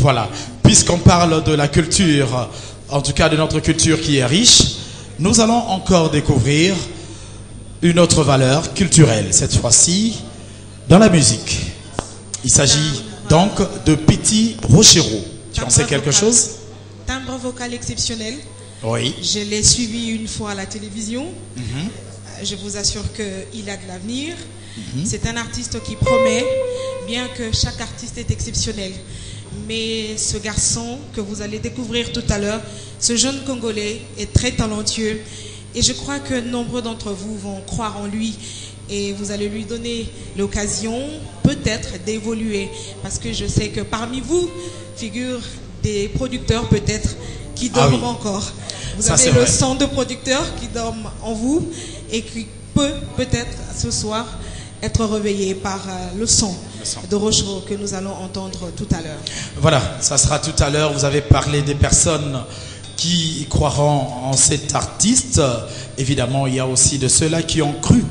Voilà, puisqu'on parle de la culture, en tout cas de notre culture qui est riche, nous allons encore découvrir une autre valeur culturelle, cette fois-ci dans la musique. Il s'agit donc de Petit Rochereau. Tu en sais quelque chose? Timbre vocal exceptionnel. Oui. Je l'ai suivi une fois à la télévision. Je vous assure qu'il a de l'avenir. C'est un artiste qui promet, bien que chaque artiste est exceptionnel. Mais ce garçon que vous allez découvrir tout à l'heure, ce jeune Congolais est très talentueux. Et je crois que nombreux d'entre vous vont croire en lui. Et vous allez lui donner l'occasion, peut-être, d'évoluer. Parce que je sais que parmi vous figurent des producteurs, peut-être, qui dorment encore. Vous avez le sang de producteurs qui dorment en vous et qui peut, peut-être, ce soir, être réveillé par le son de Rochereau que nous allons entendre tout à l'heure. Voilà, ça sera tout à l'heure. Vous avez parlé des personnes qui croiront en cet artiste. Évidemment, il y a aussi de ceux-là qui ont cru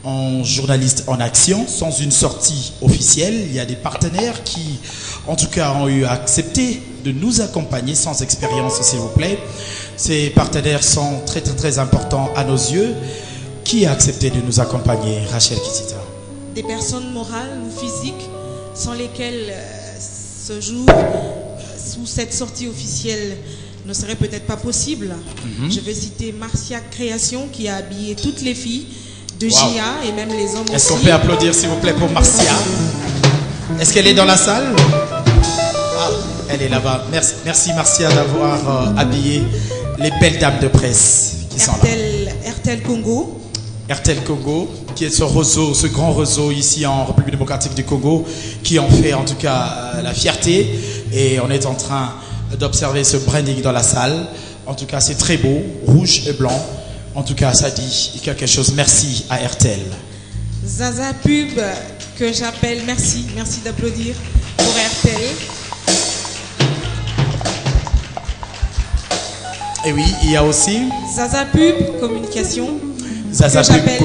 en journaliste en action sans une sortie officielle. Il y a des partenaires qui, en tout cas, ont eu accepté de nous accompagner sans expérience, s'il vous plaît. Ces partenaires sont très, très, très importants à nos yeux. Qui a accepté de nous accompagner, Rachel Kitita? Des personnes morales ou physiques sans lesquelles ce jour, sous cette sortie officielle, ne serait peut-être pas possible. Je vais citer Marcia Création qui a habillé toutes les filles de JA et même les hommes aussi. Est-ce qu'on peut applaudir s'il vous plaît pour Marcia? Est-ce qu'elle est dans la salle? Ah, elle est là-bas. Merci Marcia d'avoir habillé les belles dames de presse qui sont là. RTL Congo. RTL Congo, qui est ce réseau, ce grand réseau ici en République démocratique du Congo, qui en fait en tout cas la fierté. Et on est en train d'observer ce branding dans la salle. En tout cas, c'est très beau, rouge et blanc. En tout cas, ça dit quelque chose. Merci à RTL. Zaza Pub, que j'appelle, merci d'applaudir pour RTL. Et oui, il y a aussi Zaza Pub Communication, Zaza que j'appelle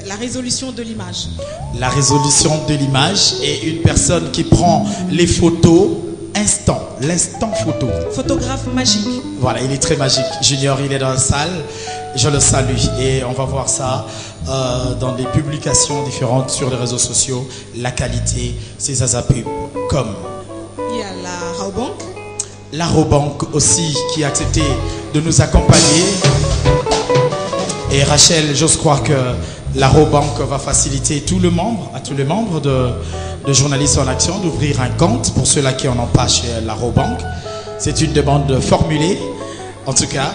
la résolution de l'image. La résolution de l'image est une personne qui prend les photos l'instant photo. Photographe magique. Voilà, il est très magique. Junior, il est dans la salle. Je le salue et on va voir ça dans des publications différentes sur les réseaux sociaux. La qualité, c'est Zaza Pub. Comme il y a la Raobank. La Raobank aussi qui a accepté de nous accompagner. Et Rachel, j'ose croire que la Raobank va faciliter à tous les membres de journalistes en action d'ouvrir un compte pour ceux-là qui n'en ont pas chez la Raobank. C'est une demande formulée. En tout cas,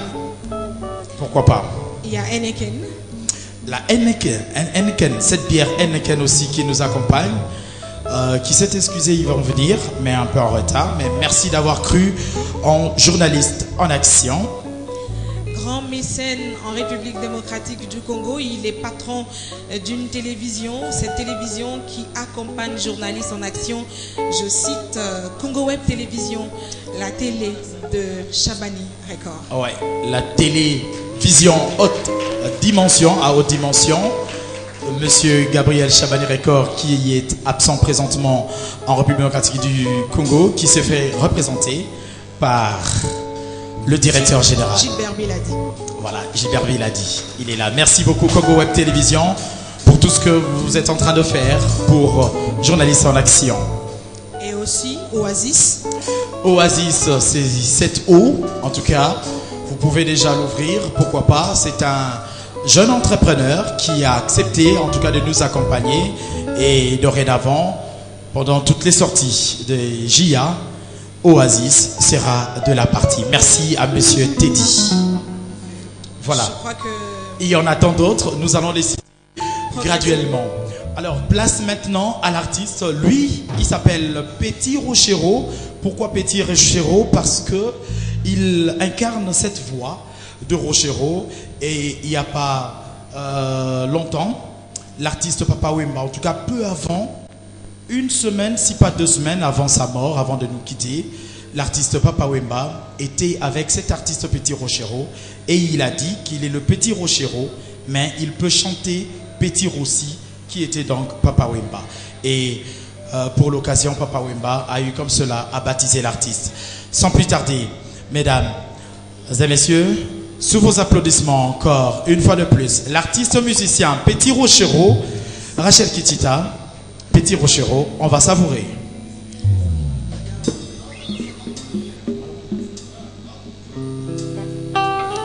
pourquoi pas. Il y a Heineken. La Heineken, cette bière Heineken aussi qui nous accompagne, qui s'est excusé, ils vont venir, mais un peu en retard. Mais merci d'avoir cru en journaliste en action. Grand mécène en République démocratique du Congo, il est patron d'une télévision, cette télévision qui accompagne journalistes en action. Je cite Congo Web Télévision, la télé de Chabani Record. Ouais, la télévision haute dimension, à haute dimension. Monsieur Gabriel Chabani Record qui est absent présentement en République démocratique du Congo, qui s'est fait représenter par le directeur général. Gilbert Biladi. Voilà, Gilbert Biladi, il est là. Merci beaucoup Congo Web Télévision pour tout ce que vous êtes en train de faire pour Journalistes en Action. Et aussi Oasis. Oasis, c'est cette eau, en tout cas, vous pouvez déjà l'ouvrir, pourquoi pas. C'est un jeune entrepreneur qui a accepté en tout cas de nous accompagner et dorénavant, pendant toutes les sorties de JA, Oasis sera de la partie. Merci à monsieur Teddy. Voilà. Je crois que... Il y en a tant d'autres, nous allons les citer graduellement. Alors, place maintenant à l'artiste. Lui, il s'appelle Petit Rochereau. Pourquoi Petit Rochereau? Parce que il incarne cette voix de Rochereau. Et il n'y a pas longtemps, l'artiste Papa Wemba, en tout cas peu avant, une semaine, si pas 2 semaines avant sa mort, avant de nous quitter, l'artiste Papa Wemba était avec cet artiste Petit Rochereau. Et il a dit qu'il est le Petit Rochereau, mais il peut chanter Petit Rossi, qui était donc Papa Wemba. Et pour l'occasion, Papa Wemba a eu comme cela à baptiser l'artiste. Sans plus tarder, mesdames et messieurs, sous vos applaudissements encore, une fois de plus, l'artiste musicien Petit Rochereau, Rachel Kitita, Petit Rochereau, on va savourer.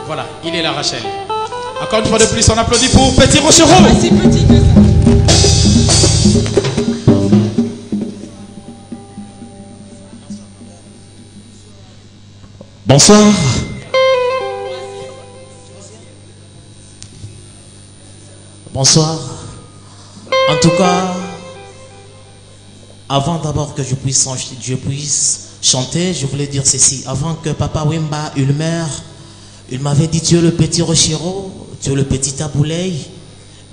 Voilà, il est là, Rachel. Encore une fois de plus, on applaudit pour Petit Rochereau. Pas si petit que ça. Bonsoir. Bonsoir. En tout cas, avant d'abord que je puisse chanter, je voulais dire ceci. Avant que Papa Wemba Ulmer, il m'avait dit tu es le petit Rochereau, tu es le petit Taboulay.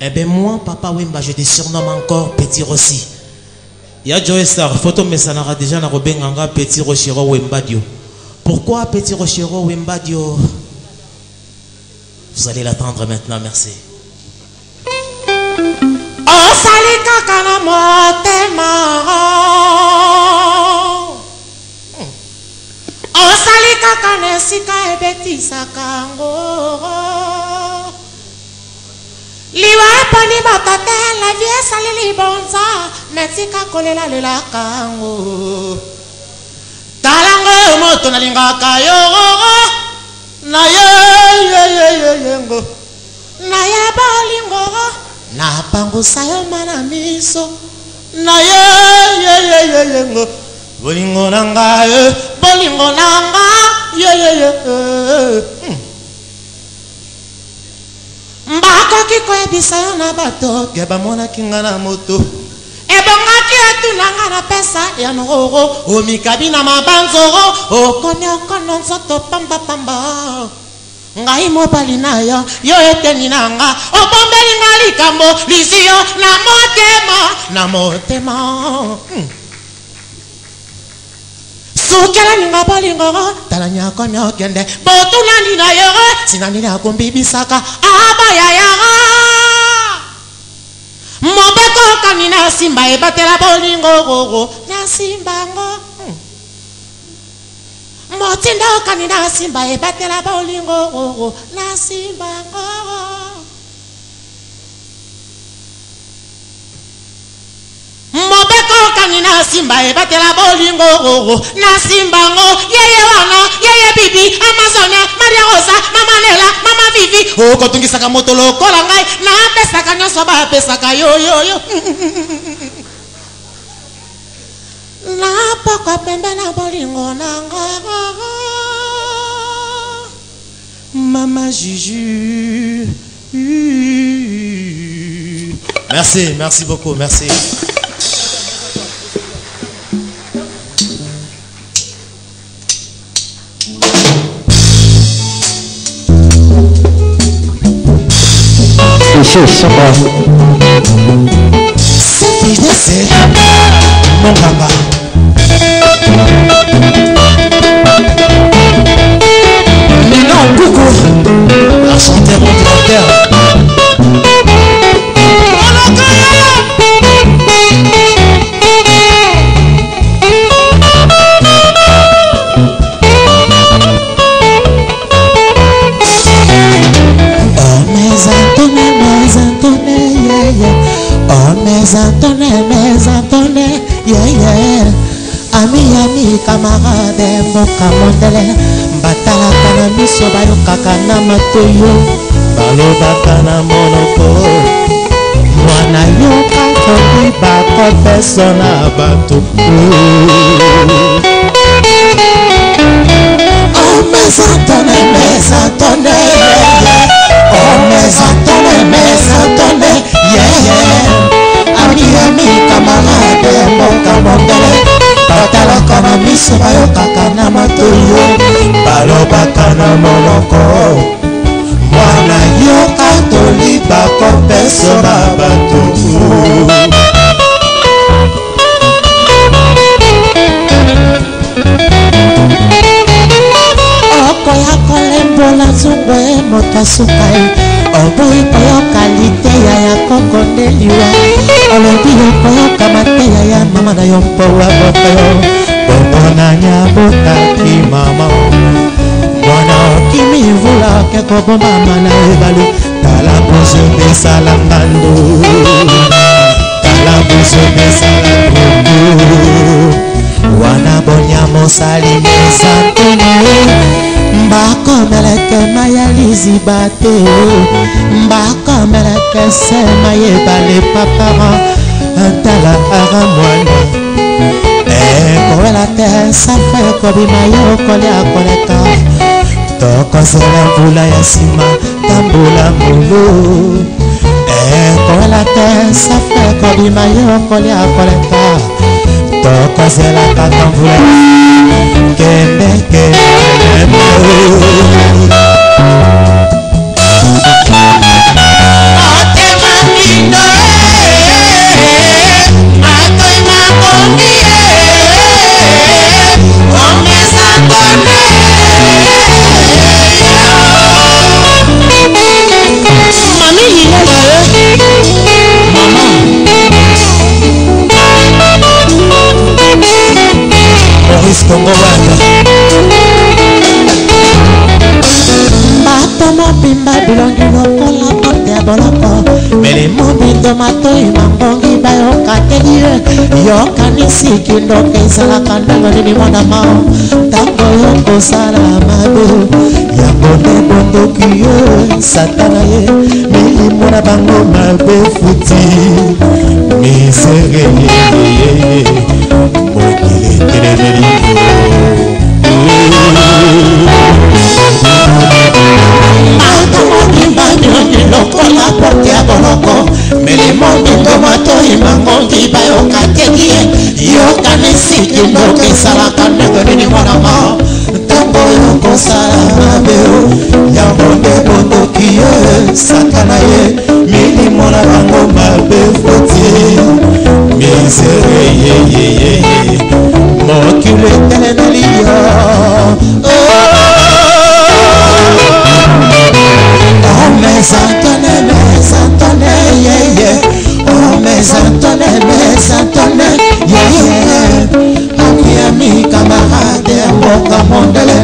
Eh bien moi, Papa Wemba, je te surnomme encore Petit Rossi. Il y a Joe Star, photo mais ça n'aura déjà n'a Petit Rochereau Wemba Dio. Pourquoi Petit Rochereau Wemba Dio? Vous allez l'attendre maintenant, merci. Oh salika kana motema, oh salika kana sika ebeti sakango, liwa poni batate la vie salili bonza, metika kolela lela kango, talango moto na lingaka yo, na ye ngo, na ye bolingo. Na pango sayo mana miso na ye ngo bolingo nanga ye mbaka kiko ebisayo na bato geba mona kinga na moto ebonga ki atulanga na pesa ya noro omikabi na mabanzoro okono nzoto pamba ngai mobali na yo eteni nanga obombeli nga likambo lisio na motema sukela ninga bolingo tala nyako nyokende botulani na yo sinani na kombibisaka abayaya mobeko kanina simba ebatela bolingo na simbango motinda kanina simba ebatela bolingo na simbango mobeko kanina simba ebatela bolingo na simbango yeye wana yeye bibi Amazonia Maria Rosa Mama Nela Mama Vivi okotungisaka moto lokola ngai na pesaka nyoso ba pesaka yo na poko pembe na bolingo nanga Mama Juju. Merci beaucoup, merci. C'est mon papa. Non, coucou. La santé, mon directeur. Mes Antoine, yeah. Ami, camarade, mboka mondele, batala kana miso bayokaka na matoyo, balobaka na monoko, mwana yoka tobi bako persona bato. Oh mes Antoine, yeah. Oh mes Antoine, yeah. Ami camarade mboka mondele batala kana miso bayokaka na matoyo balobaka na monoko mwana yoka toliba kopeso na bato okoya kolembola zungwe moto asukai oboyi koyoka liteya ya kokondeliwa olobi okoyoka teya ya mama na yo mpo waboka yo bobona nyabotaki mama mwana kimivula kekobombama na ebale tala bozo besala mbando tala bozo besala bongo wana bonya mosali mesantene mbakomeleke mayaliziba te mbakomeleke sema yebale papara tala ara mwana ekowela te safa ekobima yo kolia koleka tokozela mvula ya nsima tambola molo ekowela te safa ekobima yo kolia koleka tokozela kaka mvula kende kelemo Congo wanda bato mobimba bilongi lokola porte ya boloko mele mobindo matoi mambongi bayoka teli yokanisi kindoka ezalaka ndenge nini mwana mao ntango yokosala mabe yango nde bondoki yo satana ye milimo na bango mabe futi misere yeyeye mokili telemeli lokola porte ya boloko melemo bindo matoi mangongi bayoka teki yokanisi kindoka esalaka ndenge nini mwana mao ntango yokosala mabe yango nde bondoki ye satana ye milimo na bango mabe foti misere yeyeye mokili etelemeli yo mes Antoine, yeah, yeah. Oh, mes Antoine, yeah, yeah. Ami, camarade, mboka mondele.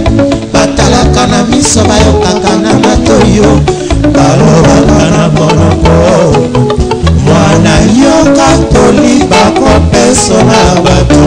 Batalaka na miso bayokaka na matoyo. Balobaka na monoko. Mwana yoka toli bako peso na bato.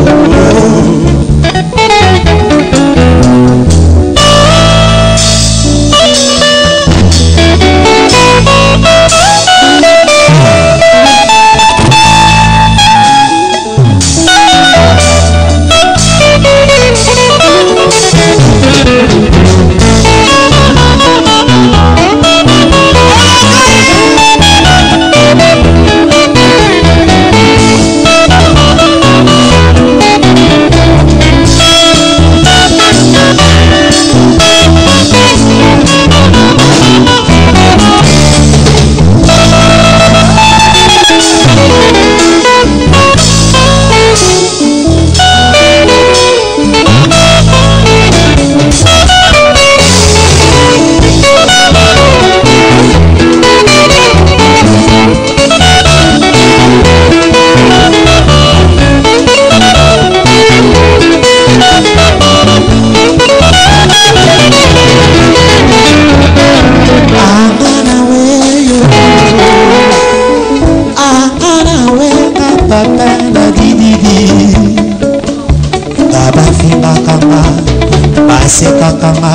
Kanga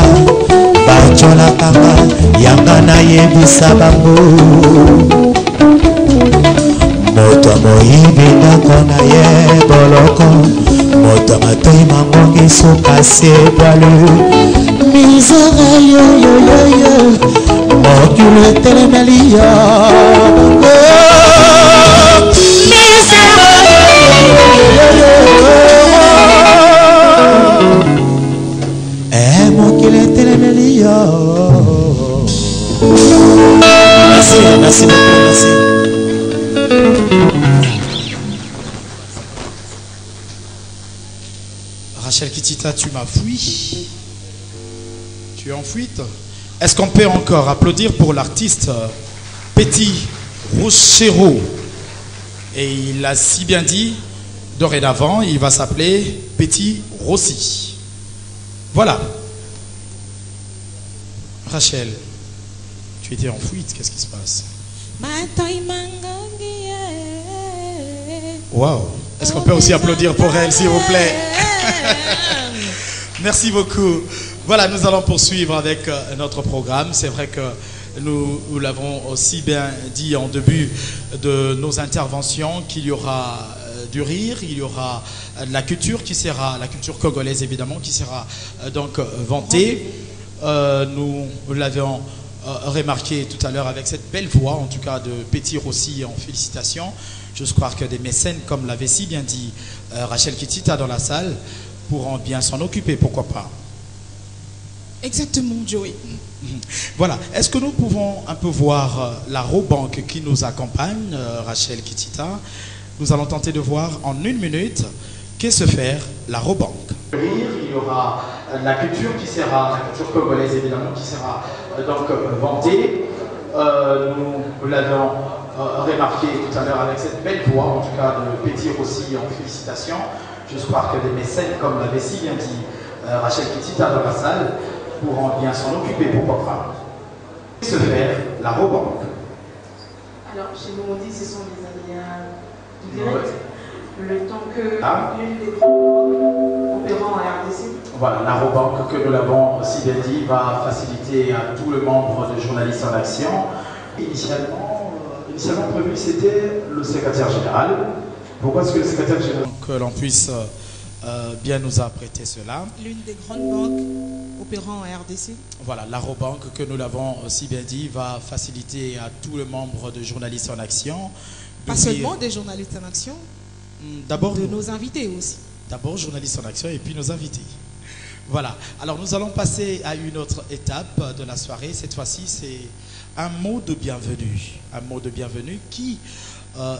bachola kanga yanga na yebisa bango moto moyibi ndako na ye boloko moto matoi mangongi suka se bwalu misere yo yo yo yo mokulu etelemeli yo misere yo yo yo Merci beaucoup, merci. Rachel Kitita, tu m'as fui. Tu es en fuite. Est-ce qu'on peut encore applaudir pour l'artiste Petit Rochero? Et il l'a si bien dit, dorénavant, il va s'appeler Petit Rossi. Voilà. Rachel, tu étais en fuite, qu'est-ce qui se passe? Waouh. Est-ce qu'on peut aussi applaudir pour elle, s'il vous plaît? Merci beaucoup. Voilà, nous allons poursuivre avec notre programme. C'est vrai que nous l'avons aussi bien dit en début de nos interventions qu'il y aura du rire, il y aura de la culture qui sera, la culture congolaise évidemment, qui sera donc vantée. Nous l'avions remarqué tout à l'heure avec cette belle voix, en tout cas de Petit Rossi, en félicitations. Je crois que des mécènes, comme l'avait si bien dit Rachel Kitita dans la salle, pourront bien s'en occuper, pourquoi pas. Exactement, Joey. Voilà. Est-ce que nous pouvons un peu voir la Robank qui nous accompagne, Rachel Kitita? Nous allons tenter de voir en 1 minute qu'est-ce faire la Robank. Il y aura la culture qui sera, la culture congolaise évidemment, qui sera donc vantée. Nous l'avions remarqué tout à l'heure avec cette belle voix, en tout cas de Petit Rossi, en félicitations. Je crois que des mécènes, comme l'avait si bien dit Rachel Kitita dans la salle, pourront bien s'en occuper, pourquoi pas. Se faire la Robank. Alors, chez nous, on dit que ce sont les aléas du direct. Le temps que l'une des grands opérants à RDC. Voilà, la Robank, que nous l'avons si bien dit, va faciliter à tous les membres de Journalistes en Action. Initialement prévu, c'était le secrétaire général. Pourquoi est-ce que le secrétaire général... Que l'on puisse bien nous apprêter cela. L'une des grandes banques opérant à RDC. Voilà, la Robank, que nous l'avons si bien dit, va faciliter à tous les membres de Journalistes en Action. Pas seulement des journalistes en action, d'abord de nos invités aussi. D'abord Journalistes en Action et puis nos invités. Voilà, alors nous allons passer à une autre étape de la soirée. Cette fois-ci, c'est un mot de bienvenue. Un mot de bienvenue qui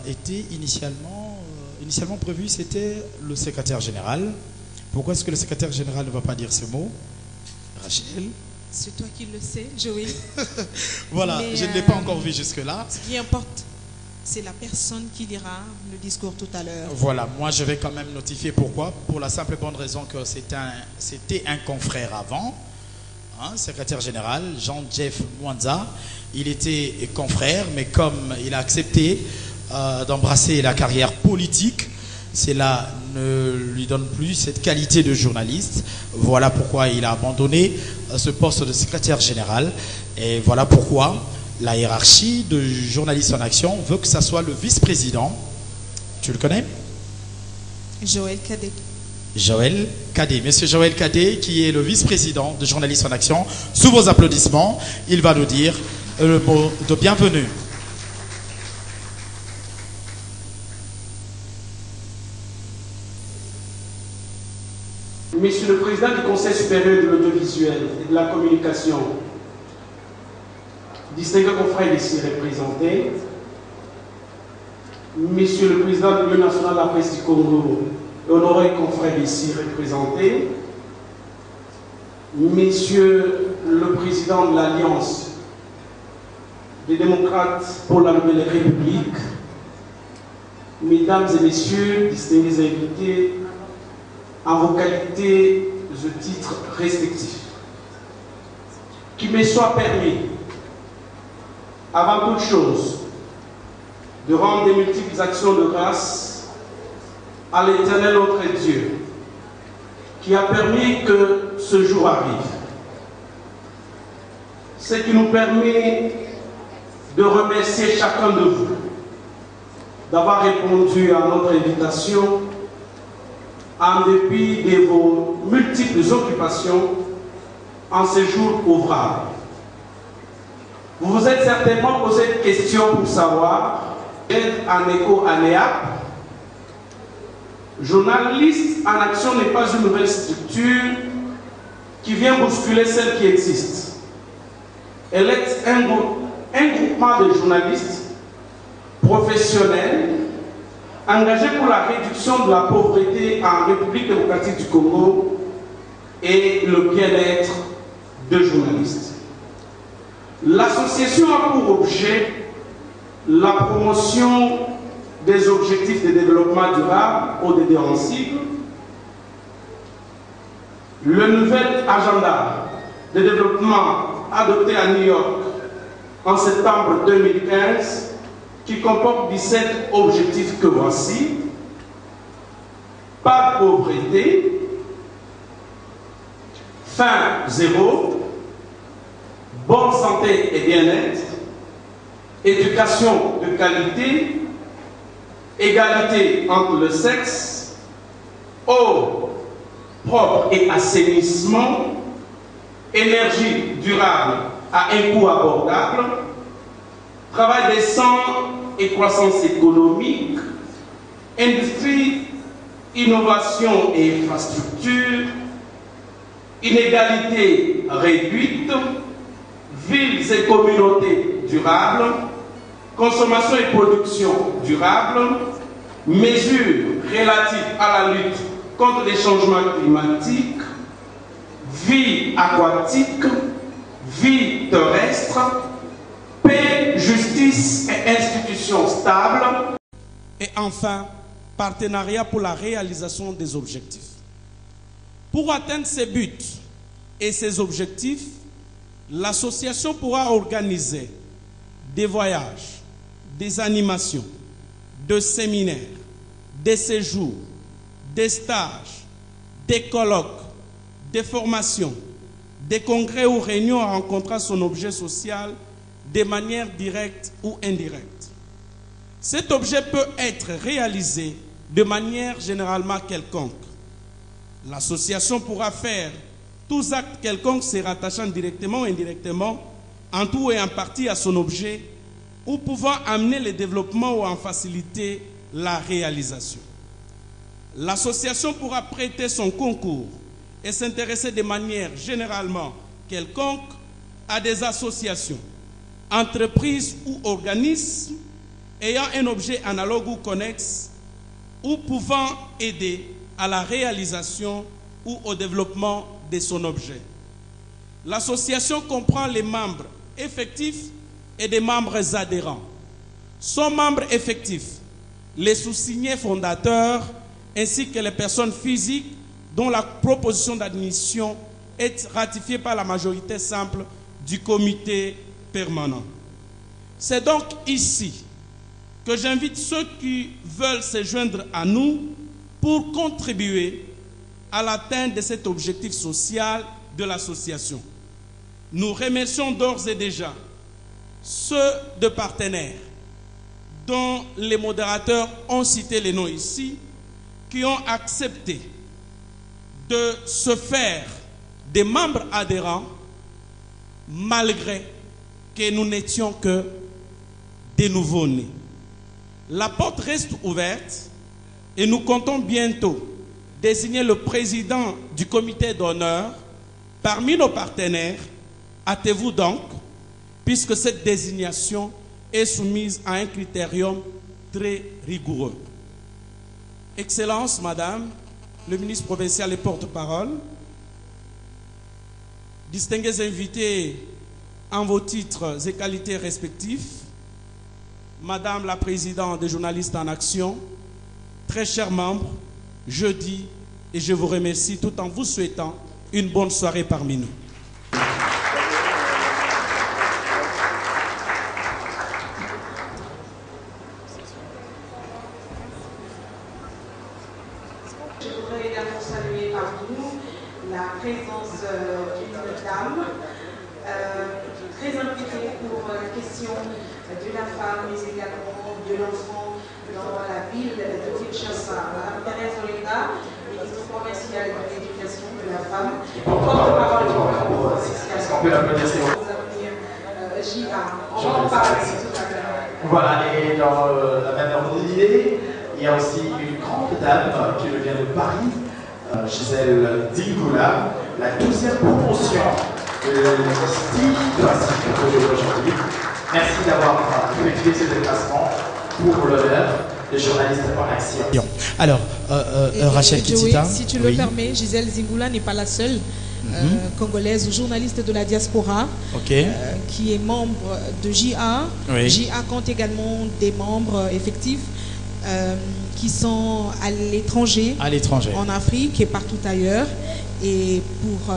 était initialement prévu, c'était le secrétaire général. Pourquoi est-ce que le secrétaire général ne va pas dire ce mot? Rachel? C'est toi qui le sais, Joey. Voilà, mais je ne l'ai pas encore vu jusque-là. Ce qui importe, c'est la personne qui lira le discours tout à l'heure. Voilà, moi je vais quand même notifier pourquoi. Pour la simple et bonne raison que c'était un confrère avant, secrétaire général, Jean-Jeff Mwanza. Il était confrère, mais comme il a accepté d'embrasser la carrière politique, cela ne lui donne plus cette qualité de journaliste. Voilà pourquoi il a abandonné ce poste de secrétaire général. Et voilà pourquoi la hiérarchie de Journalistes en Action veut que ça soit le vice-président. Tu le connais? Joël Cadet. Joël Cadet. Monsieur Joël Cadet, qui est le vice-président de Journalistes en Action. Sous vos applaudissements, il va nous dire le mot de bienvenue. Monsieur le Président du Conseil supérieur de l'audiovisuel et de la communication, distingués confrères ici représentés, Monsieur le Président de l'Union nationale de la presse du Congo, honorés confrères ici représentés, Monsieur le Président de l'Alliance des démocrates pour la Nouvelle République, Mesdames et Messieurs, distingués invités, en vos qualités de titres respectifs, qu'il me soit permis, avant toute chose, de rendre des multiples actions de grâce à l'Éternel notre Dieu, qui a permis que ce jour arrive. Ce qui nous permet de remercier chacun de vous d'avoir répondu à notre invitation en dépit de vos multiples occupations en ces jours ouvrables. Vous vous êtes certainement posé une question pour savoir, en écho à l'EAP, Journalistes en Action n'est pas une nouvelle structure qui vient bousculer celle qui existe. Elle est un groupement de journalistes professionnels engagés pour la réduction de la pauvreté en République démocratique du Congo et le bien-être de journalistes. L'association a pour objet la promotion des objectifs de développement durable, ODD en sigle, le nouvel agenda de développement adopté à New York en septembre 2015, qui comporte 17 objectifs que voici: pas de pauvreté, faim zéro, bonne santé et bien-être, éducation de qualité, égalité entre le sexe, eau propre et assainissement, énergie durable à un coût abordable, travail décent et croissance économique, industrie, innovation et infrastructure, inégalité réduite, villes et communautés durables, consommation et production durable, mesures relatives à la lutte contre les changements climatiques, vie aquatique, vie terrestre, paix, justice et institutions stables. Et enfin, partenariat pour la réalisation des objectifs. Pour atteindre ces buts et ces objectifs, l'association pourra organiser des voyages, des animations, des séminaires, des séjours, des stages, des colloques, des formations, des congrès ou réunions rencontrant son objet social de manière directe ou indirecte. Cet objet peut être réalisé de manière généralement quelconque. L'association pourra faire tous actes quelconques se rattachant directement ou indirectement, en tout et en partie à son objet, ou pouvant amener le développement ou en faciliter la réalisation. L'association pourra prêter son concours et s'intéresser de manière généralement quelconque à des associations, entreprises ou organismes ayant un objet analogue ou connexe ou pouvant aider à la réalisation ou au développement de son objet. L'association comprend les membres effectifs et des membres adhérents. Sont membres effectifs les sous-signés fondateurs ainsi que les personnes physiques dont la proposition d'admission est ratifiée par la majorité simple du comité permanent. C'est donc ici que j'invite ceux qui veulent se joindre à nous pour contribuer à l'atteinte de cet objectif social de l'association. Nous remercions d'ores et déjà ceux de partenaires dont les modérateurs ont cité les noms ici, qui ont accepté de se faire des membres adhérents malgré que nous n'étions que des nouveaux-nés. La porte reste ouverte et nous comptons bientôt désigner le président du comité d'honneur parmi nos partenaires. Hâtez-vous donc, puisque cette désignation est soumise à un critérium très rigoureux. Excellence, Madame, le ministre provincial et porte-parole, distingués invités en vos titres et qualités respectifs, Madame la Présidente des journalistes en action, très chers membres, je dis et je vous remercie tout en vous souhaitant une bonne soirée parmi nous. Je voudrais également saluer parmi nous la présence d'une dame très impliquée pour la question de la femme, mais également de l'enfant dans la ville de Kinshasa. Madame Thérèse Olenga, ministre provinciale de l'éducation de la femme, porte-parole du gouvernement provincial. Est-ce qu'on peut l'applaudir, s'il vous plaît? JA, on va en parler tout à l'heure. Voilà, et dans la même ordre d'idée, il y a aussi une grande dame qui vient de Paris, Gisèle Zingula, la 12e promotion de style classique aujourd'hui. Merci d'avoir effectué ce déplacement pour l'honneur des journalistes en action. Alors, Rachel Kitita. Si tu le permets, Gisèle Zingula n'est pas la seule congolaise ou journaliste de la diaspora qui est membre de JA. Oui. JA compte également des membres effectifs. qui sont à l'étranger, en Afrique et partout ailleurs, et pour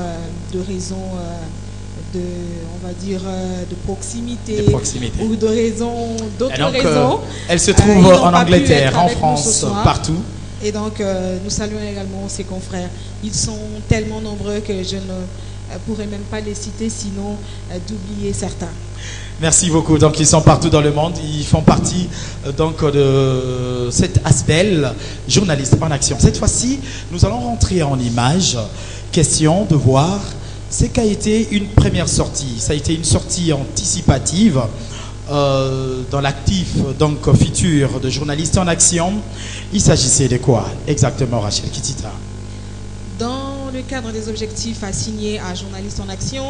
de raisons on va dire de proximité ou de raisons, d'autres raisons. Elle se trouve en Angleterre, en France, partout. Et donc nous saluons également ses confrères. Ils sont tellement nombreux que je ne pourrais même pas les citer, sinon d'oublier certains. Merci beaucoup. Donc ils sont partout dans le monde. Ils font partie donc de cet aspect journaliste en action. Cette fois-ci, nous allons rentrer en images. Question de voir ce qu'a été une première sortie. Ça a été une sortie anticipative dans l'actif donc futur de journaliste en action. Il s'agissait de quoi exactement, Rachel Kitita? Dans le cadre des objectifs assignés à journaliste en action,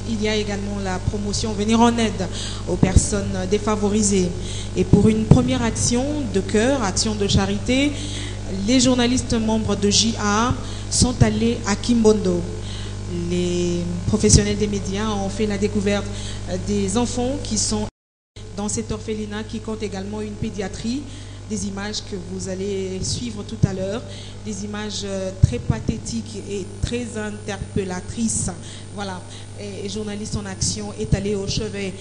il y a également la promotion, venir en aide aux personnes défavorisées. Et pour une première action de cœur, action de charité, les journalistes membres de JA sont allés à Kimbondo. Les professionnels des médias ont fait la découverte des enfants qui sont dans cet orphelinat qui compte également une pédiatrie. Des images que vous allez suivre tout à l'heure, des images très pathétiques et très interpellatrices. Voilà, et Journaliste en Action est allé au chevet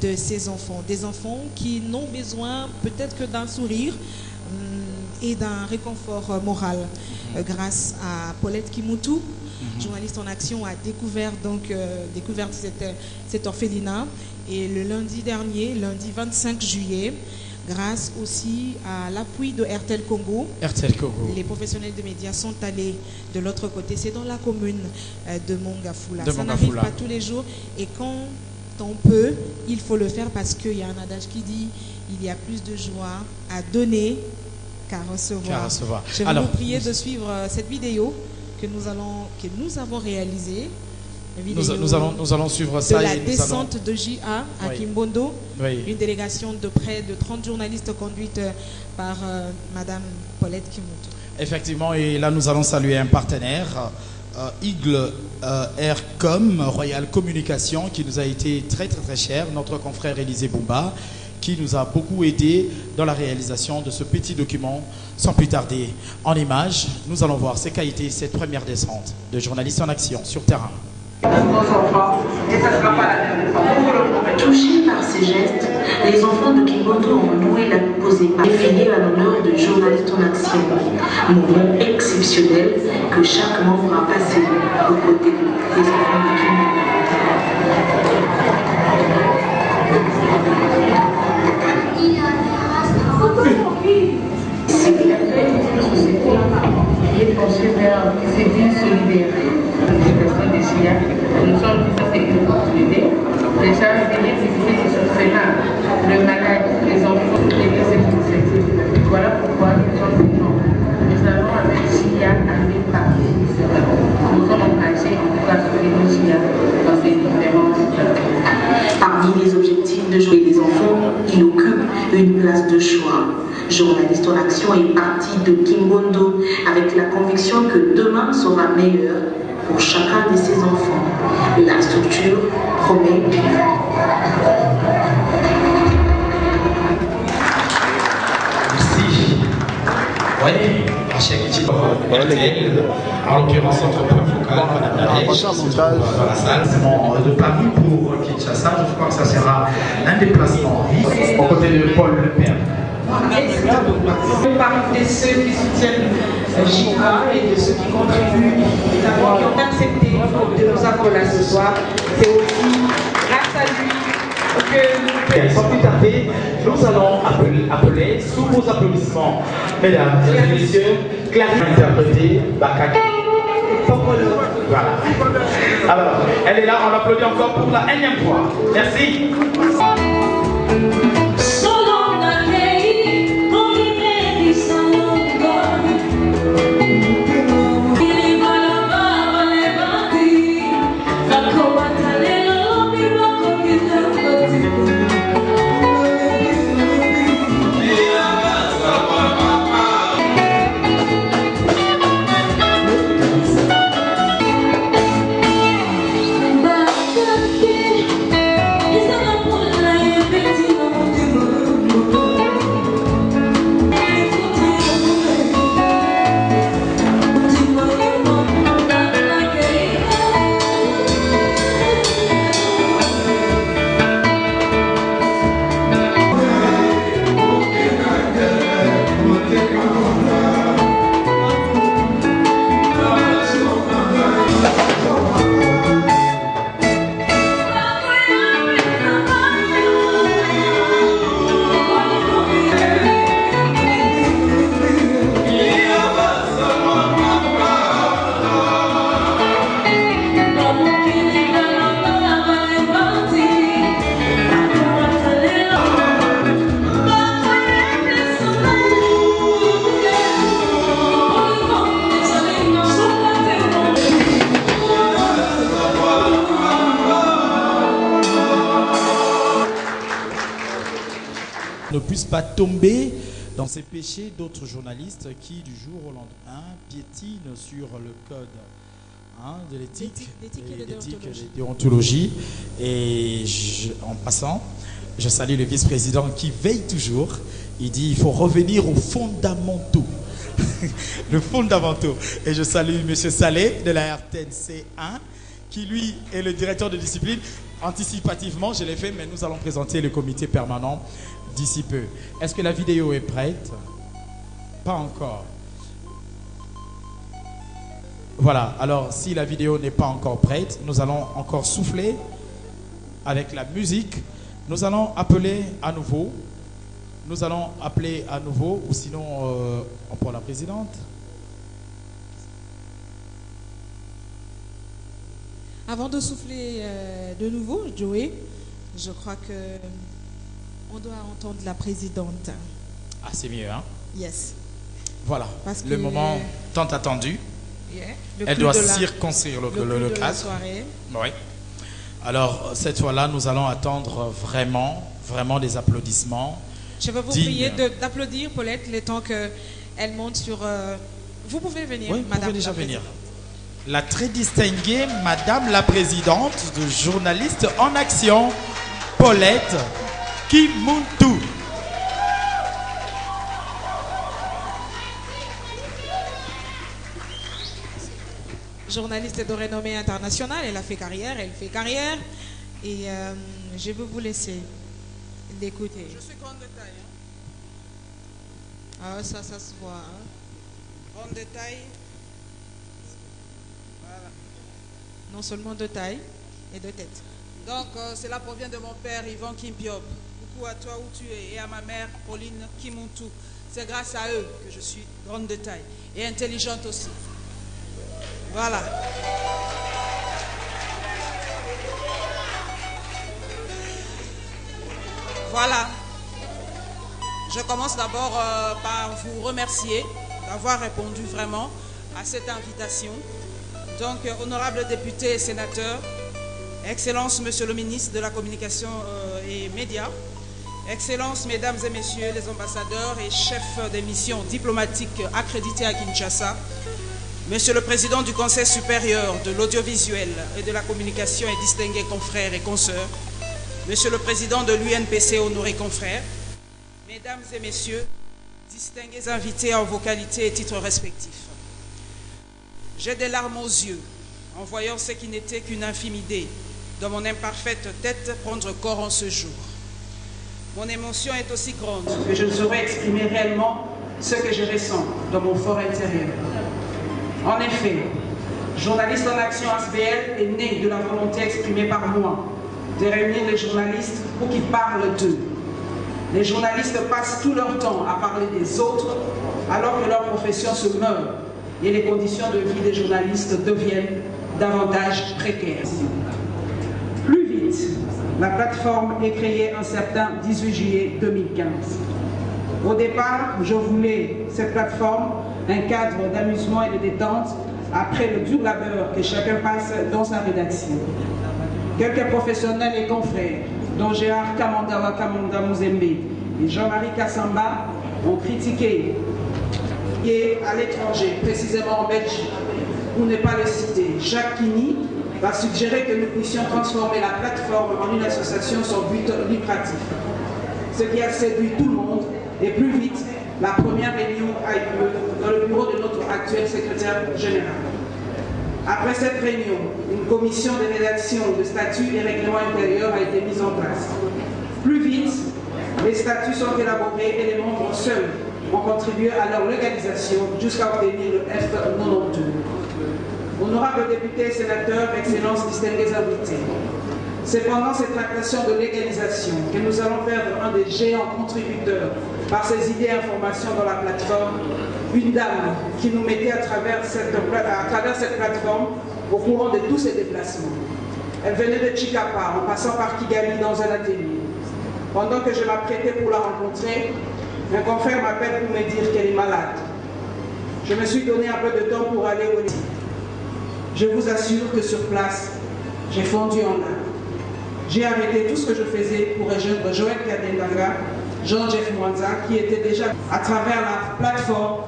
de ces enfants. Des enfants qui n'ont besoin peut-être que d'un sourire et d'un réconfort moral. Grâce à Paulette Kimoutou, Journaliste en Action a découvert cet orphelinat. Et le lundi dernier, lundi 25 juillet, grâce aussi à l'appui de RTL Congo, les professionnels de médias sont allés de l'autre côté. C'est dans la commune de Mongafula. Ça n'arrive pas tous les jours. Et quand on peut, il faut le faire parce qu'il y a un adage qui dit il y a plus de joie à donner qu'à recevoir. Je vais vous prier de suivre cette vidéo que nous avons réalisée. Nous allons suivre ça. De la descente de JA à Kimbondo, une délégation de près de 30 journalistes conduite par Madame Paulette Kimoutou. Effectivement, et là nous allons saluer un partenaire, Eagle Aircom, Royal Communication, qui nous a été très cher, notre confrère Élisée Boumba, qui nous a beaucoup aidé dans la réalisation de ce petit document. Sans plus tarder, en images, nous allons voir ce qu'a été cette première descente de journalistes en action sur terrain. Touchés par ces gestes, les enfants de Kimbondo ont loué la posée par défilé à l'honneur de journalistes en action. Moment exceptionnel que chaque membre a passé aux côtés des enfants de Kimbondo. Il est pensé vers ces villes solidaires. Nous sommes tous à cette opportunité. Déjà, venir visiter ces orphelins, le malade, les enfants, les décès. Voilà pourquoi nous sommes venus. Nous avons avec SIA arrivé par nous sommes engagés en tout cas sur les SIA dans ces différents. Parmi les objectifs de jouer les enfants, il occupe une place de choix. Journaliste en Action est parti de Kimbondo avec la conviction que demain sera meilleur pour chacun de ses enfants. La structure promet. Merci. Oui, Rachel Kitita, en l'occurrence notre point focal, Madame Nadège, se trouve dans la salle de Paris pour Kinshasa. Je crois que ça sera un déplacement aux côtés de Paul Le Père. Parmi de ceux qui soutiennent JA et de ceux qui contribuent, notamment qui ont accepté de nous accompagner ce soir, c'est aussi grâce à lui que sans plus tarder, nous allons appeler sous vos applaudissements, mesdames et messieurs, Clarisse interprétée Bakaki. Voilà. Alors, elle est là, on l'applaudit encore pour la énième fois. Merci. It's ne puisse pas tomber dans ces péchés d'autres journalistes qui, du jour au lendemain, piétinent sur le code de l'éthique et de déontologie. Et en passant, je salue le vice-président qui veille toujours. Il dit il faut revenir aux fondamentaux. Le fondamentaux. Et je salue M. Salé de la RTNC 1 qui lui est le directeur de discipline. Anticipativement, je l'ai fait, mais nous allons présenter le comité permanent d'ici peu. Est-ce que la vidéo est prête? Pas encore. Voilà, alors si la vidéo n'est pas encore prête, nous allons encore souffler avec la musique. Nous allons appeler à nouveau. Nous allons appeler à nouveau, ou sinon on prend la présidente. Avant de souffler de nouveau, Joey, je crois que on doit entendre la présidente. Ah, c'est mieux, hein? Yes. Voilà, Parce le que, moment tant attendu. Yeah. Elle doit circoncire le casque. Oui. Alors, cette fois-là, nous allons attendre vraiment des applaudissements. Je vais vous prier d'applaudir, Paulette, le temps qu'elle monte sur... Vous pouvez venir, oui, madame. Vous pouvez déjà venir. La très distinguée Madame la Présidente de Journalistes en Action, Paulette Kimuntu. Journaliste de renommée internationale, elle fait carrière. Et je vais vous laisser l'écouter. Je suis grande de taille. Ah, ça se voit. Hein? Grande de taille. Voilà. Non seulement de taille et de tête. Donc, cela provient de mon père Yvan Kimpiop. Coucou à toi où tu es et à ma mère Pauline Kimuntu. C'est grâce à eux que je suis grande de taille et intelligente aussi. Voilà. Voilà. Je commence d'abord par vous remercier d'avoir répondu vraiment à cette invitation. Donc, honorables députés et sénateurs, Excellences, Monsieur le ministre de la Communication et Médias, Excellences, Mesdames et Messieurs les ambassadeurs et chefs des missions diplomatiques accrédités à Kinshasa, Monsieur le Président du Conseil supérieur de l'audiovisuel et de la communication et distingués confrères et consoeurs, Monsieur le Président de l'UNPC honoré confrères, Mesdames et Messieurs, distingués invités en vos qualités et titres respectifs. J'ai des larmes aux yeux en voyant ce qui n'était qu'une infime idée dans mon imparfaite tête prendre corps en ce jour. Mon émotion est aussi grande que je ne saurais exprimer réellement ce que je ressens dans mon fort intérieur. En effet, Journaliste en Action ASBL est né de la volonté exprimée par moi de réunir les journalistes pour qu'ils parlent d'eux. Les journalistes passent tout leur temps à parler des autres alors que leur profession se meurt et les conditions de vie des journalistes deviennent davantage précaires. Plus vite, la plateforme est créée un certain 18 juillet 2015. Au départ, je voulais cette plateforme un cadre d'amusement et de détente après le dur labeur que chacun passe dans sa rédaction. Quelques professionnels et confrères, dont Gérard Kamandawa Kamanda Muzembe et Jean-Marie Kassamba, ont critiqué et à l'étranger, précisément en Belgique, pour ne pas le citer, Jacques Kini va suggérer que nous puissions transformer la plateforme en une association sans but lucratif. Ce qui a séduit tout le monde, et plus vite, la première réunion a eu lieu dans le bureau de notre actuel secrétaire général. Après cette réunion, une commission de rédaction de statuts et règlements intérieurs a été mise en place. Plus vite, les statuts sont élaborés et les membres seuls ont contribué à leur légalisation jusqu'à obtenir le F92. Honorables députés et sénateurs, Excellences, distingués invités, c'est pendant cette tractation de légalisation que nous allons perdre un des géants contributeurs par ses idées et informations dans la plateforme, une dame qui nous mettait à travers cette plateforme au courant de tous ses déplacements. Elle venait de Chikapa en passant par Kigali dans un atelier. Pendant que je m'apprêtais pour la rencontrer, un confrère m'appelle pour me dire qu'elle est malade. Je me suis donné un peu de temps pour aller au lit. Je vous assure que sur place, j'ai fondu en larmes. J'ai arrêté tout ce que je faisais pour rejoindre Joël Kadendaga Jean-Jeff Mwanza, qui était déjà à travers la plateforme.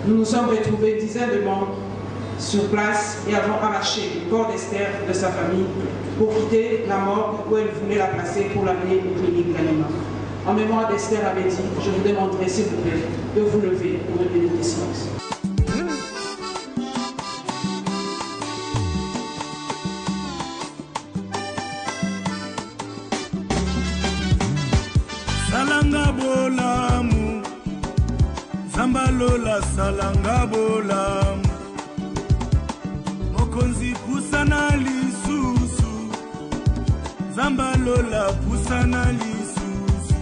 Nous nous sommes retrouvés, une dizaine de membres, sur place et avons arraché le corps d'Esther de sa famille pour quitter la morgue où elle voulait la placer pour l'amener au clinique d'Anima. En mémoire d'Esther Abedi, je vous demanderai s'il vous plaît de vous lever pour une minute de silence. Salanga bolamu, Zambalola salanga bolamu, Mokonzi pusana lisusu, Zambalola pusana lisusu,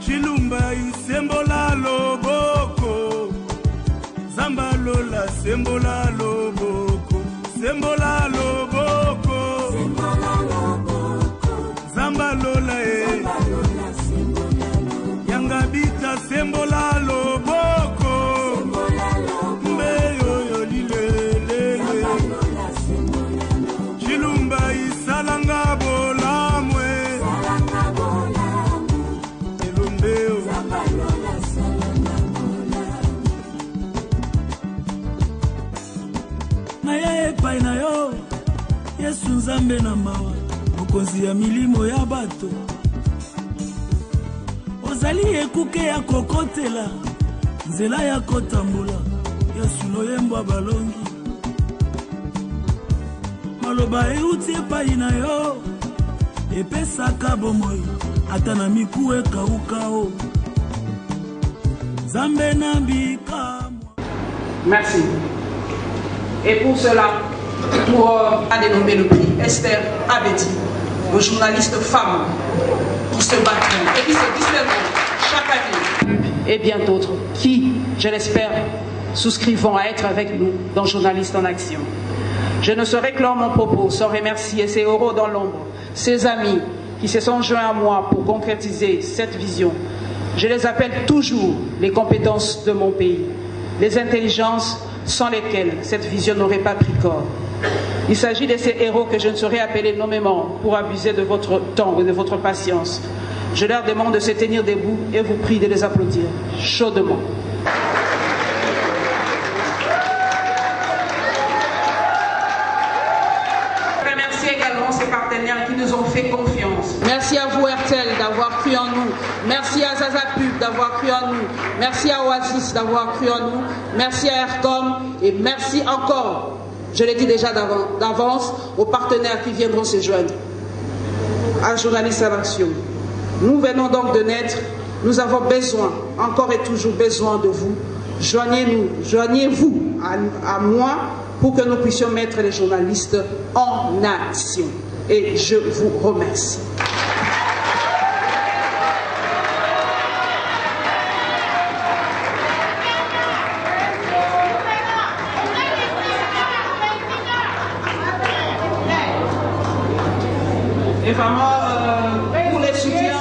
Chilumba isembola loboko, Zambalola sembola loboko, sembola loboko, Zambalola Yangabita sembola loboko, Mbeyo lilele, Chilumba isalanga bolamwe, Elumbeo Naya epai na yo, Yesu Nzambe na mawa, Mokonzi ya milimo ya bato. Ozali ekuke ya kokotela, nzela ya kotambola, Yesu loyembo balongi. Maloba euti epai na yo, epesaka bomoi, ata na miku ekauka o. Nzambe na bika. Merci. Et pour cela, pour dénommer le prix, Esther Abedi, une journaliste femme, qui se battront et qui se distingueront chaque année. Et bien d'autres qui, je l'espère, souscrivent à être avec nous dans Journalistes en Action. Je ne saurais clore mon propos sans remercier ces héros dans l'ombre, ces amis qui se sont joints à moi pour concrétiser cette vision. Je les appelle toujours les compétences de mon pays, les intelligences sans lesquelles cette vision n'aurait pas pris corps. Il s'agit de ces héros que je ne saurais appeler nommément pour abuser de votre temps et de votre patience. Je leur demande de se tenir debout et vous prie de les applaudir chaudement. Je remercie également ces partenaires qui nous ont fait confiance. Merci à vous RTL d'avoir cru en nous. Merci à Zazapub d'avoir cru en nous. Merci à Oasis d'avoir cru en nous. Merci à Aircom et merci encore, je l'ai dit déjà d'avance, aux partenaires qui viendront se joindre à Journalistes en Action. Nous venons donc de naître, nous avons besoin, encore et toujours besoin de vous. Joignez-nous, joignez-vous à moi pour que nous puissions mettre les journalistes en action. Et je vous remercie. Et vraiment, pour les soutiens,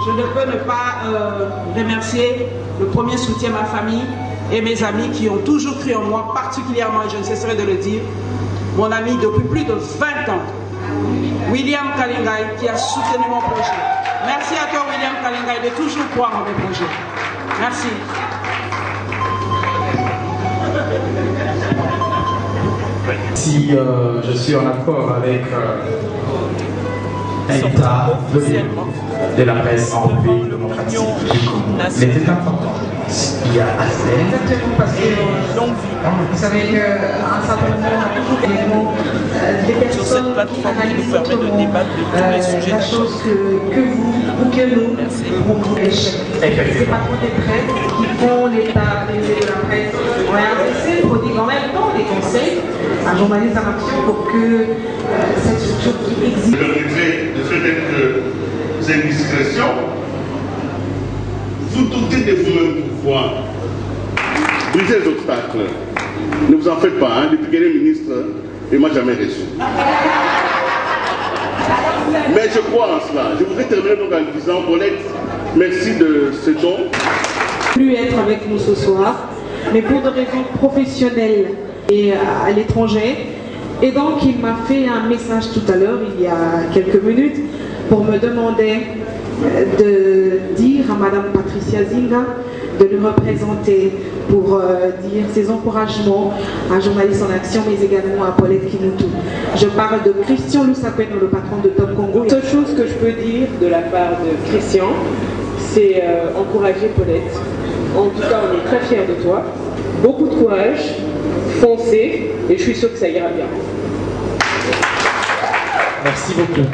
je ne peux ne pas remercier le premier soutien ma famille et mes amis qui ont toujours cru en moi, particulièrement, et je ne cesserai de le dire, mon ami depuis plus de 20 ans, William Kalingai, qui a soutenu mon projet. Merci à toi, William Kalingai, de toujours croire en mes projets. Merci. Si je suis en accord avec l'état de la presse en République démocratique du Congo, mais c'est important. Il y a assez. Exactement, parce que vous savez qu'un certain nombre a toujours des personnes qui analysent autrement la chose que vous ou que nous vous échec. C'est pas trop des prêtres qui font l'état de la presse. On va adresser, il faut dire en même temps des conseils à Journalistes en Action pour que cette structure qui existe. Le regret de ce que ces indiscrétions, vous doutez de vous-même pourquoi. Brisez les obstacles. Ne vous en faites pas, hein. Depuis qu'elle est ministre, il ne m'a jamais reçu. Mais je crois en cela. Je voudrais terminer donc en disant, Paulette, merci de ce don. Plus être avec nous ce soir, mais pour des raisons professionnelles et à l'étranger. Et donc il m'a fait un message tout à l'heure, il y a quelques minutes, pour me demander de dire à Madame Patricia Zinga de lui représenter pour dire ses encouragements à Journalistes en Action, mais également à Paulette Kinutu. Je parle de Christian Lusapeno, le patron de Top Congo. La seule chose que je peux dire de la part de Christian, c'est encourager Paulette. En tout cas, on est très fiers de toi. Beaucoup de courage, foncez, et je suis sûre que ça ira bien. Merci beaucoup.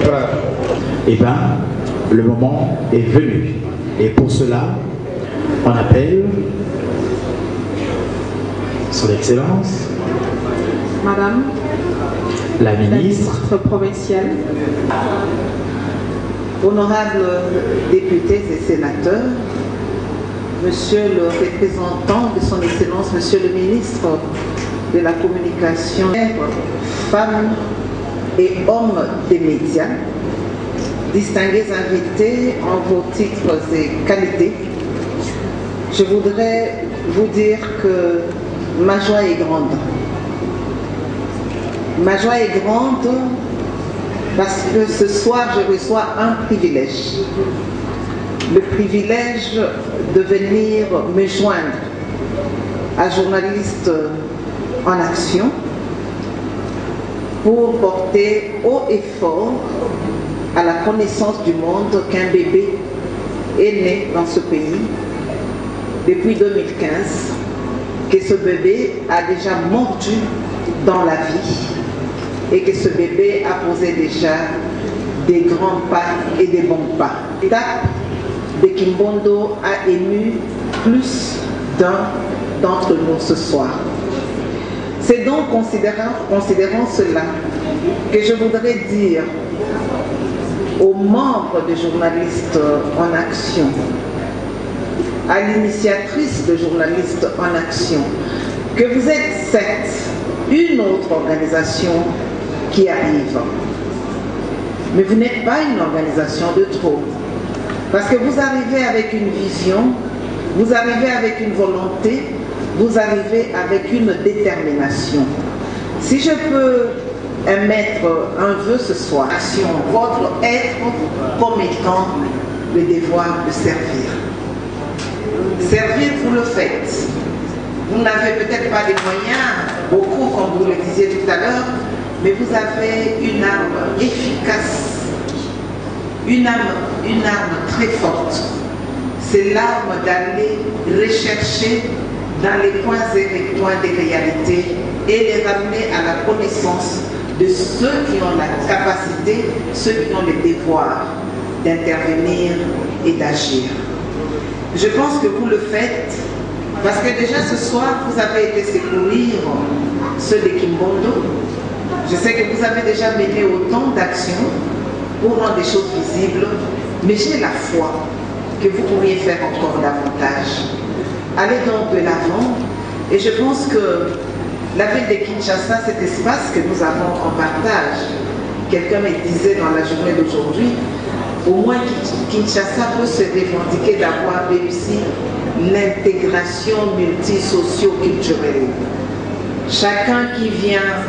Voilà. Eh bien, le moment est venu. Et pour cela, on appelle Son Excellence, Madame la ministre provinciale, honorables députés et sénateurs, Monsieur le représentant de Son Excellence, Monsieur le ministre de la Communication, femmes et hommes des médias, distingués invités en vos titres et qualités, je voudrais vous dire que ma joie est grande. Ma joie est grande parce que ce soir, je reçois un privilège. Le privilège de venir me joindre à Journalistes en Action pour porter haut et fort à la connaissance du monde qu'un bébé est né dans ce pays depuis 2015, que ce bébé a déjà mordu dans la vie et que ce bébé a posé déjà des grands pas et des bons pas. L'étape de Kimbondo a ému plus d'un d'entre nous ce soir. C'est donc considérant cela que je voudrais dire aux membres de Journalistes en Action, à l'initiatrice de Journalistes en Action, que vous êtes certes une autre organisation qui arrive. Mais vous n'êtes pas une organisation de trop. Parce que vous arrivez avec une vision, vous arrivez avec une volonté, vous arrivez avec une détermination. Si je peux émettre un vœu ce soir, action, votre être comme étant le devoir de servir. Servir, vous le faites. Vous n'avez peut-être pas les moyens, beaucoup comme vous le disiez tout à l'heure, mais vous avez une arme efficace, une arme très forte. C'est l'arme d'aller rechercher dans les coins et les coins des réalités et les ramener à la connaissance de ceux qui ont la capacité, ceux qui ont le devoir d'intervenir et d'agir. Je pense que vous le faites parce que déjà ce soir, vous avez été secourir ceux de Kimbondo. Je sais que vous avez déjà mené autant d'actions pour rendre des choses visibles, mais j'ai la foi que vous pourriez faire encore davantage. Allez donc de l'avant, et je pense que la ville de Kinshasa, cet espace que nous avons en partage, quelqu'un me disait dans la journée d'aujourd'hui, au moins Kinshasa peut se revendiquer d'avoir réussi l'intégration multisocio-culturelle. Chacun qui vient,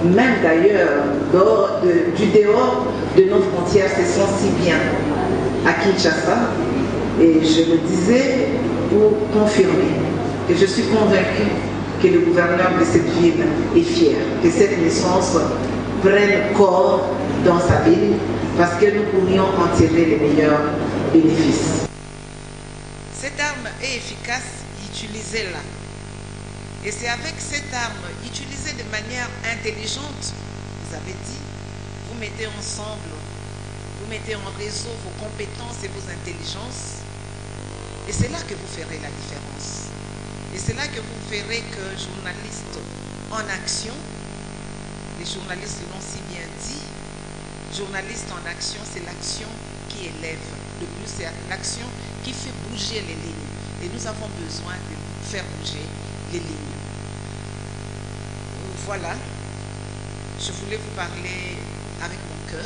même d'ailleurs, du dehors de nos frontières, se sent si bien à Kinshasa. Et je le disais pour confirmer que je suis convaincue que le gouverneur de cette ville est fier, que cette naissance prenne corps dans sa ville, parce que nous pourrions en tirer les meilleurs bénéfices. Cette arme est efficace, utilisez-la. Et c'est avec cette arme, utilisée de manière intelligente, vous avez dit, vous mettez ensemble, vous mettez en réseau vos compétences et vos intelligences, et c'est là que vous ferez la différence. Et c'est là que vous verrez que Journalistes en Action, les journalistes l'ont si bien dit, Journalistes en Action, c'est l'action qui élève. De plus, c'est l'action qui fait bouger les lignes. Et nous avons besoin de faire bouger les lignes. Voilà. Je voulais vous parler avec mon cœur.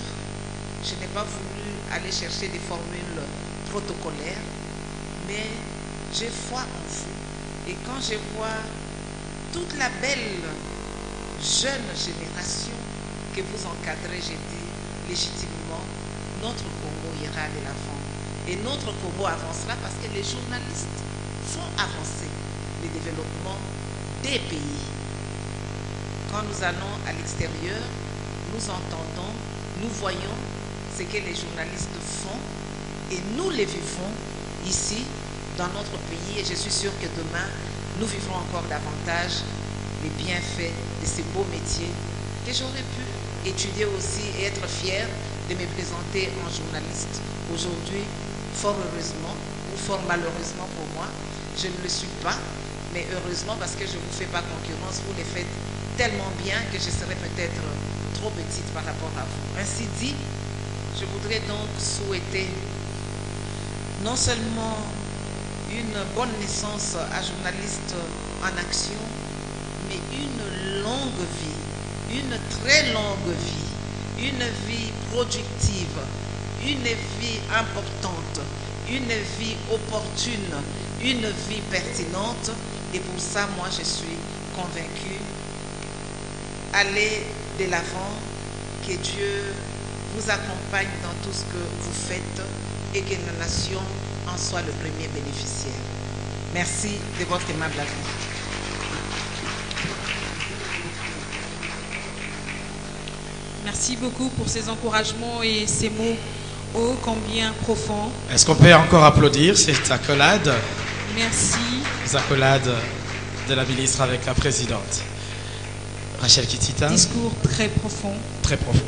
Je n'ai pas voulu aller chercher des formules protocolaires, mais j'ai foi en vous. Et quand je vois toute la belle jeune génération que vous encadrez, j'ai dit légitimement, notre Congo ira de l'avant. Et notre Congo avancera parce que les journalistes font avancer le développement des pays. Quand nous allons à l'extérieur, nous entendons, nous voyons ce que les journalistes font et nous les vivons ici, dans notre pays. Et je suis sûre que demain, nous vivrons encore davantage les bienfaits de ce beau métier que j'aurais pu étudier aussi et être fière de me présenter en journaliste. Aujourd'hui, fort heureusement ou fort malheureusement pour moi, je ne le suis pas, mais heureusement parce que je ne vous fais pas concurrence, vous les faites tellement bien que je serais peut-être trop petite par rapport à vous. Ainsi dit, je voudrais donc souhaiter non seulement une bonne naissance à journaliste en action, mais une longue vie, une très longue vie, une vie productive, une vie importante, une vie opportune, une vie pertinente. Et pour ça, moi, je suis convaincue. Allez de l'avant, que Dieu vous accompagne dans tout ce que vous faites et que la nation en soit le premier bénéficiaire. Merci de votre aimable avis. Merci beaucoup pour ces encouragements et ces mots ô combien profonds. Est-ce qu'on peut encore applaudir cette accolade? Merci. Les accolades de la ministre avec la présidente. Rachel Kitita. Discours très profond. Très profond.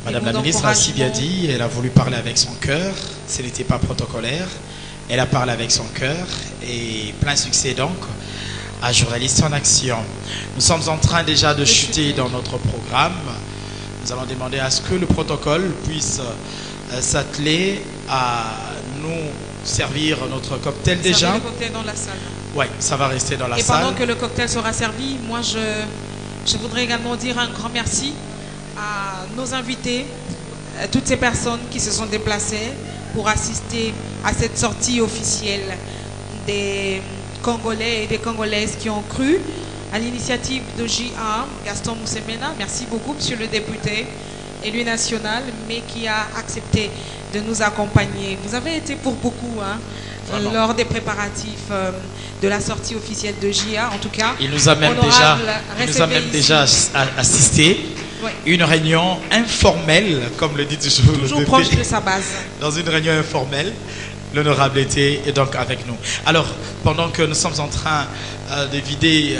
Madame la ministre a si bien dit, elle a voulu parler avec son cœur, ce n'était pas protocolaire. Elle a parlé avec son cœur et plein succès donc à Journalistes en Action. Nous sommes en train déjà de chuter dans notre programme. Nous allons demander à ce que le protocole puisse s'atteler à nous servir notre cocktail déjà. Le cocktail dans la salle. Oui, ça va rester dans la salle. Et pendant que le cocktail sera servi, moi je voudrais également dire un grand merci à nos invités, à toutes ces personnes qui se sont déplacées pour assister à cette sortie officielle des Congolais et des Congolaises qui ont cru à l'initiative de J.A. Gaston Moussemena. Merci beaucoup, monsieur le député élu national, mais qui a accepté de nous accompagner. Vous avez été pour beaucoup lors des préparatifs de la sortie officielle de J.A. En tout cas, il nous a même déjà assisté. Oui. Une réunion informelle, comme le dit toujours le DP, proche de sa base. Dans une réunion informelle, l'honorable était donc avec nous. Alors, pendant que nous sommes en train de vider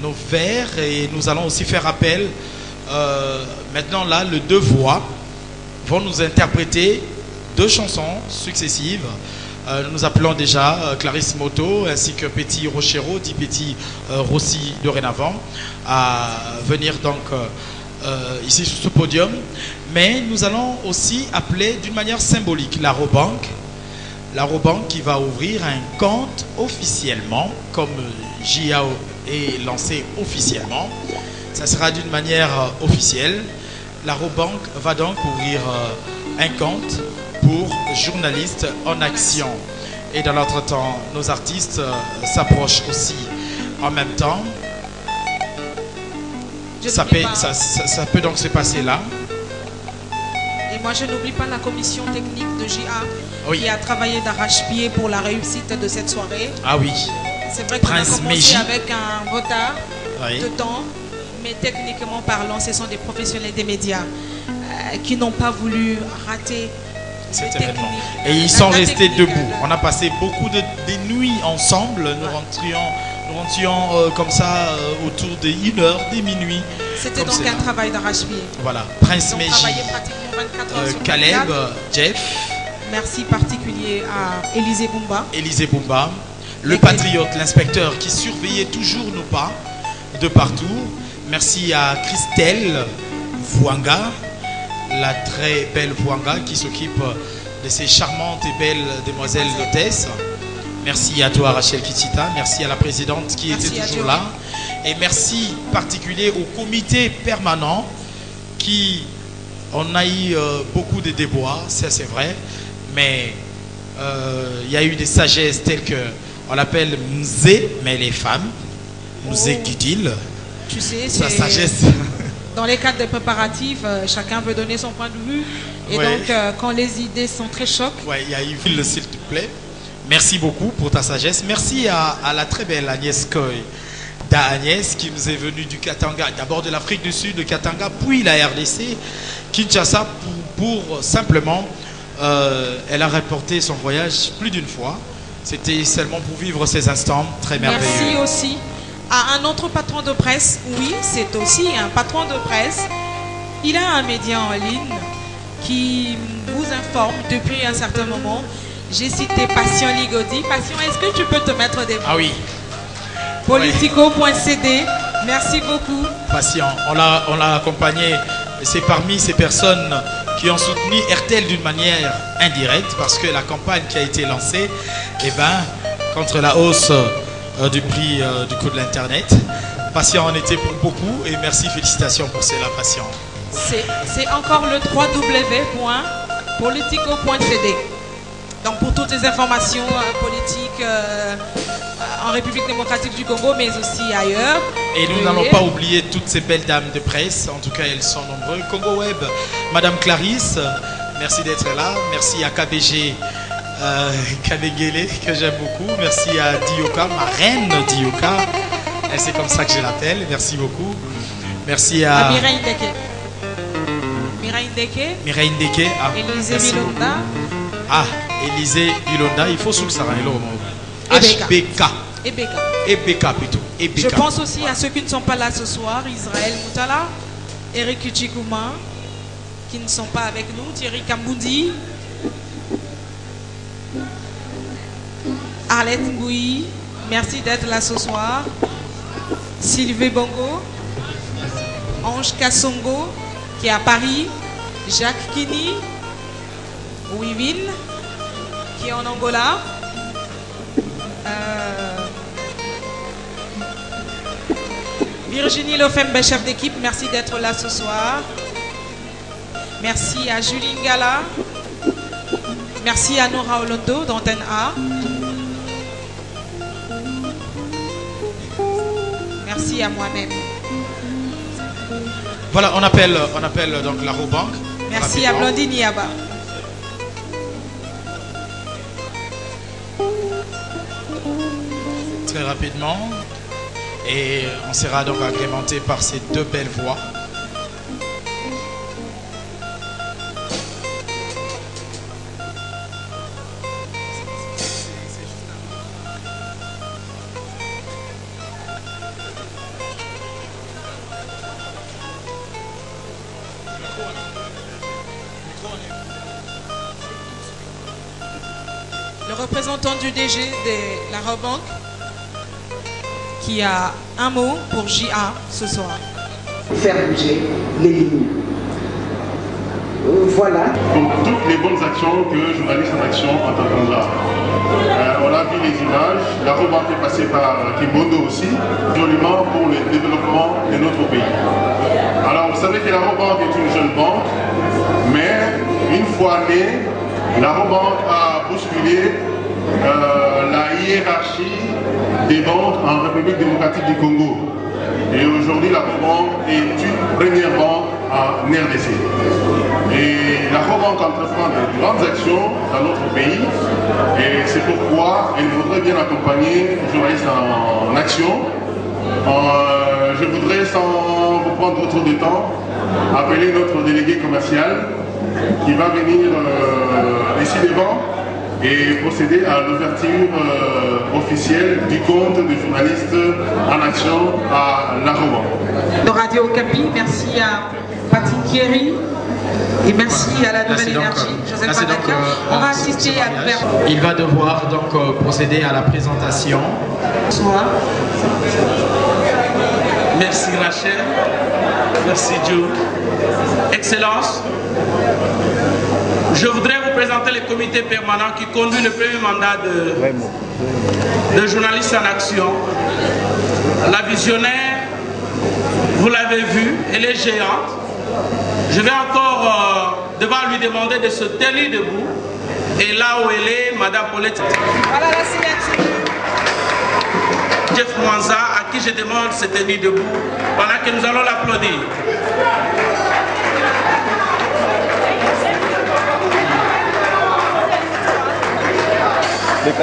nos verres, et nous allons aussi faire appel, maintenant là, les deux voix vont nous interpréter deux chansons successives. Nous appelons déjà Clarisse Moto ainsi que Petit Rochero, dit Petit Rossi dorénavant, à venir donc ici sur ce podium. Mais nous allons aussi appeler d'une manière symbolique la Robank qui va ouvrir un compte officiellement, comme J.A. est lancé officiellement. Ça sera d'une manière officielle. La Robank va donc ouvrir un compte pour Journalistes en Action. Et dans l'autre temps, nos artistes s'approchent aussi en même temps. Ça peut donc se passer là. Et moi, je n'oublie pas la commission technique de J.A. qui a travaillé d'arrache-pied pour la réussite de cette soirée. Ah oui. C'est vrai qu'on a commencé avec un retard de temps, mais techniquement parlant, ce sont des professionnels des médias qui n'ont pas voulu rater cet événement. Et ils sont restés debout. On a passé beaucoup de nuits ensemble. Nous rentrions comme ça autour de 1h, des minuit. C'était donc un travail d'arrache-pied. Voilà. Prince Meji, Caleb, Jeff. Merci particulier à Élisée Bumba. Élisée Bumba. Le patriote, l'inspecteur qui surveillait toujours nos pas de partout. Merci à Christelle Vuanga, la très belle Vuanga qui s'occupe de ces charmantes et belles demoiselles d'hôtesse. Merci à toi Rachel Kitita, merci à la présidente qui était toujours là. Et merci particulier au comité permanent qui, on a eu beaucoup de déboires, ça c'est vrai, mais il y a eu des sagesses telles que, on l'appelle Mzé, mais les femmes, Mzé Gidil. Tu sais, sa sagesse. Dans les cadres des préparatifs, chacun veut donner son point de vue. Et Ouais. donc, quand les idées sont très chocs. Ouais, il y a Yves, s'il te plaît. Merci beaucoup pour ta sagesse. Merci à la très belle Agnès Koy. Agnès qui nous est venue du Katanga, d'abord de l'Afrique du Sud, de Katanga, puis la RDC, Kinshasa, pour simplement, elle a reporté son voyage plus d'une fois. C'était seulement pour vivre ces instants très merveilleux. Merci aussi à un autre patron de presse. Oui, c'est aussi un patron de presse. Il a un média en ligne qui vous informe depuis un certain moment. J'ai cité Passion Ligodi. Passion, est-ce que tu peux te mettre des mots? Ah oui. Politico.cd, merci beaucoup. Patient, on l'a accompagné. Et c'est parmi ces personnes qui ont soutenu RTL d'une manière indirecte parce que la campagne qui a été lancée, eh ben, contre la hausse du prix du coût de l'internet, Patient en était pour beaucoup et merci, félicitations pour cela, Patient. C'est encore le www.politico.cd. Donc pour toutes les informations politiques en République démocratique du Congo, mais aussi ailleurs. Et nous n'allons pas oublier toutes ces belles dames de presse, en tout cas elles sont nombreuses. Congo Web, Madame Clarisse, merci d'être là. Merci à KBG Kabengele, que j'aime beaucoup. Merci à Dioka, ma reine Dioka. C'est comme ça que je l'appelle. Merci beaucoup. Merci à Mireille Ndeke. Mireille Ndeke. Mireille Ndeke. Ah, Élisée merci Milonda. beaucoup. Ah, Élisée Milonda. Il faut sous le Sarahelo. HBK. EBK plutôt. EBK. Je pense aussi à ceux qui ne sont pas là ce soir. Israël Moutala, Eric Uchikouma, qui ne sont pas avec nous. Thierry Kamboudi. Arlette Ngouyi, merci d'être là ce soir. Sylvie Bongo. Ange Kassongo, qui est à Paris. Jacques Kini. Wivin, qui est en Angola. Virginie Lofembe, chef d'équipe, merci d'être là ce soir. Merci à Julie Ngala. Merci à Nora Olondo d'Antenne A. Merci à moi-même. Voilà, on appelle donc la Robank. Merci à Blondine Yaba. Très rapidement. Et on sera donc agrémenté par ces deux belles voix. Le représentant du DG de la Robank qui a un mot pour JA ce soir. Faire bouger les lignes. Voilà. Donc toutes les bonnes actions que Journalistes en Action entreprendra. On a vu les images, la Robank est passée par Kimbondo aussi, joliment pour le développement de notre pays. Alors vous savez que la Robank est une jeune banque, mais une fois née, la Robank a bousculé la hiérarchie des banques en République démocratique du Congo. Et aujourd'hui, la Robank est une première banque en RDC. Et la Robank entreprend de grandes actions dans notre pays. Et c'est pourquoi elle voudrait bien accompagner les journalistes en action. Je voudrais, sans vous prendre trop de temps, appeler notre délégué commercial qui va venir ici devant et procéder à l'ouverture officielle du compte de journalistes en action à la Robank. De Radio Okapi, merci à Patrick Thierry et merci à la Nouvelle Énergie, Joseph Panakia. On va assister à l'ouverture. Il va devoir donc procéder à la présentation. Bonsoir. Merci Rachel, merci Joe. Excellence, je voudrais vous présenter le comité permanent qui conduit le premier mandat de journaliste en action. La visionnaire, vous l'avez vue, elle est géante. Je vais encore devoir lui demander de se tenir debout. Et là où elle est, Madame Paulette. Voilà la signature. Jeff Mwanza, à qui je demande de se tenir debout pendant que nous allons l'applaudir.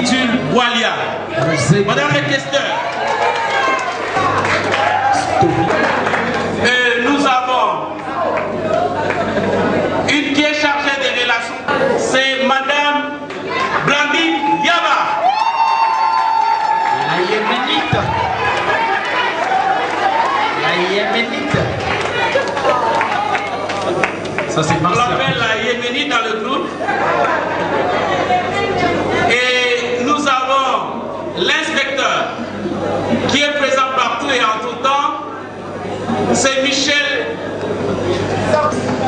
Jules Boilia. Madame le questeur. Nous avons une qui est chargée des relations. C'est Madame Blandine Yaba. La Yéménite. La Yéménite. Ça c'est On l'appelle la Yéménite dans le groupe. Et nous avons l'inspecteur qui est présent partout et en tout temps. C'est Michel,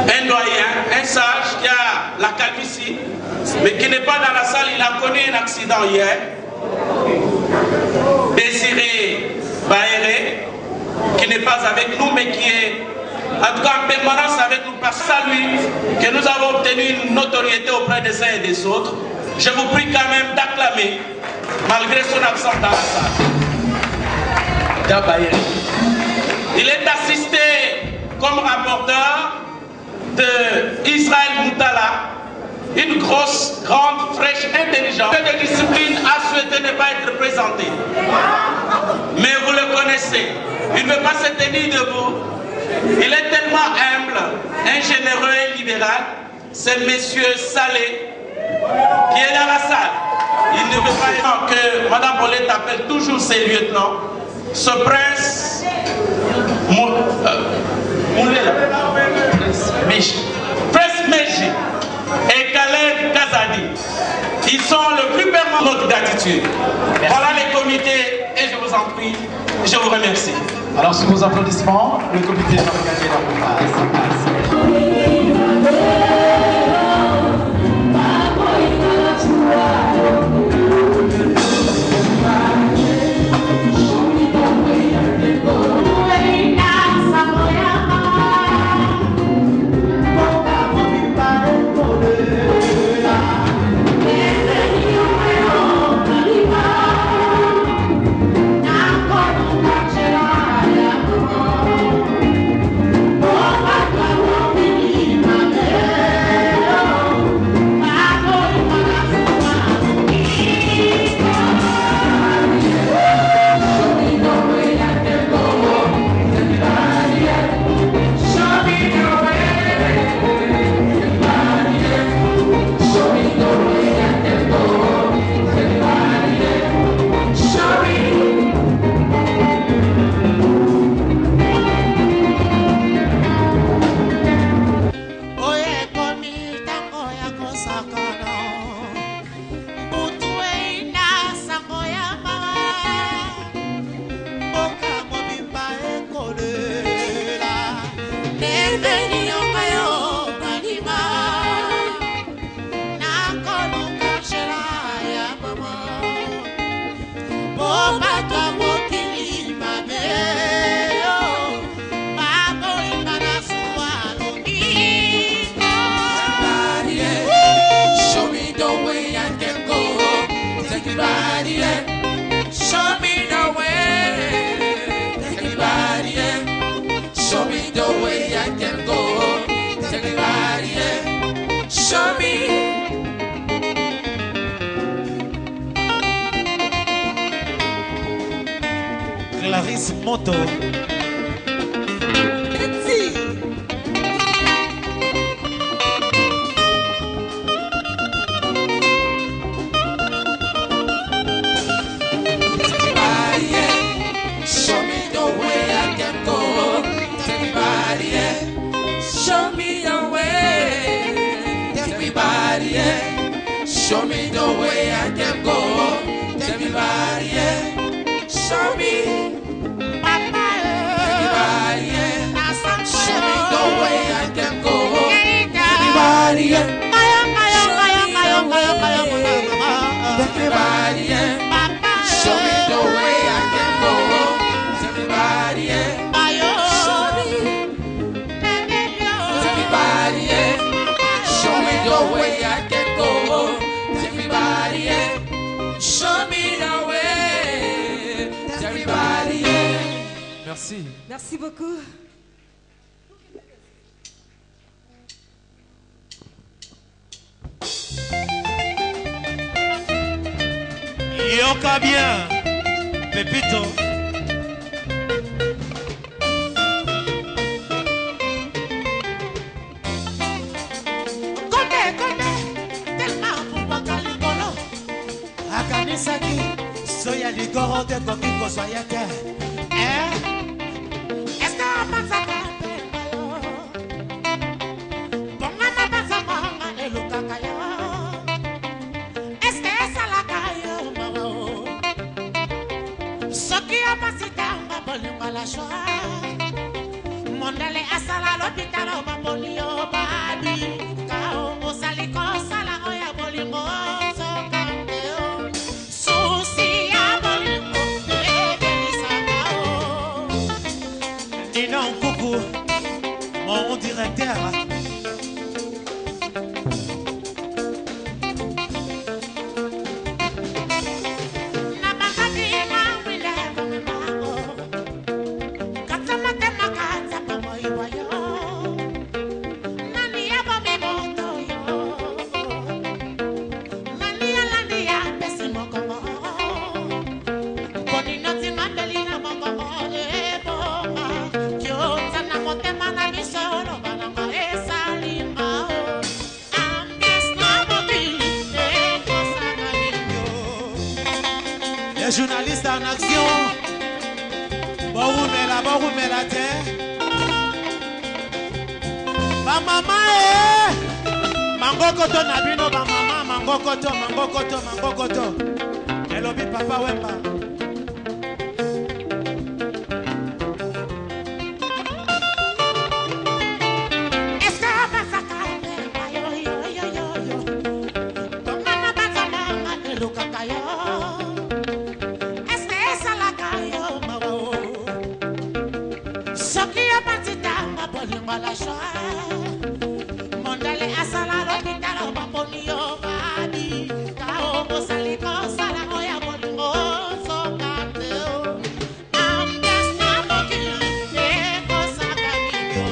un doyen, un sage qui a la calvitie, mais qui n'est pas dans la salle. Il a connu un accident hier. Désiré Baéré, qui n'est pas avec nous, mais qui est en tout cas en permanence avec nous, parce que c'est à lui que nous avons obtenu une notoriété auprès des uns et des autres. Je vous prie quand même d'acclamer, malgré son absence dans la salle. Il est assisté comme rapporteur de Israël Moutala, une grosse, grande, fraîche, intelligente. De discipline a souhaité ne pas être présenté. Mais vous le connaissez. Il ne veut pas se tenir debout. Il est tellement humble, un généreux et libéral. C'est Monsieur Salé qui est dans la salle. Il ne veut pas que Madame Paulette appelle toujours ses lieutenants. Ce prince Prince Meji et Khaled Kazadi, ils sont le plus permanent de notre gratitude. Voilà les comités et je vous en prie, je vous remercie. Alors sous vos applaudissements, le comité va regarder la Clarisse Moto. Show me the way I can go. Everybody, yeah. Show me. Everybody, yeah. Show me the way I can go. Everybody, yeah. Everybody, yeah. Show me the way I can go. Everybody, yeah. Show me. Everybody, yeah. Show me the way I can go. Everybody, yeah. Show me the way. Everybody, yeah. Merci. Merci beaucoup. Yoka bien, Pepito. Akanisaki, soya ligoro de kokiko soyete. Est-ce que Mondele asala l'hôpital Babolio Babi Kao Osaliko Sala Oya Bolingo Sokandeo Susi Abolingo Ebelisa Kao Dina Nkoukou, mon directeur. Journaliste en action. Borumela terre. Ma maman Mangokoto Nabino, ma maman Mangokoto. Elobi Papa Wemba. Mondale asala l'hôpital Babolio Babi Kao Osaliko Sala Oya Bolingo Sokandeo Ambiance Namokili Eko Sakamino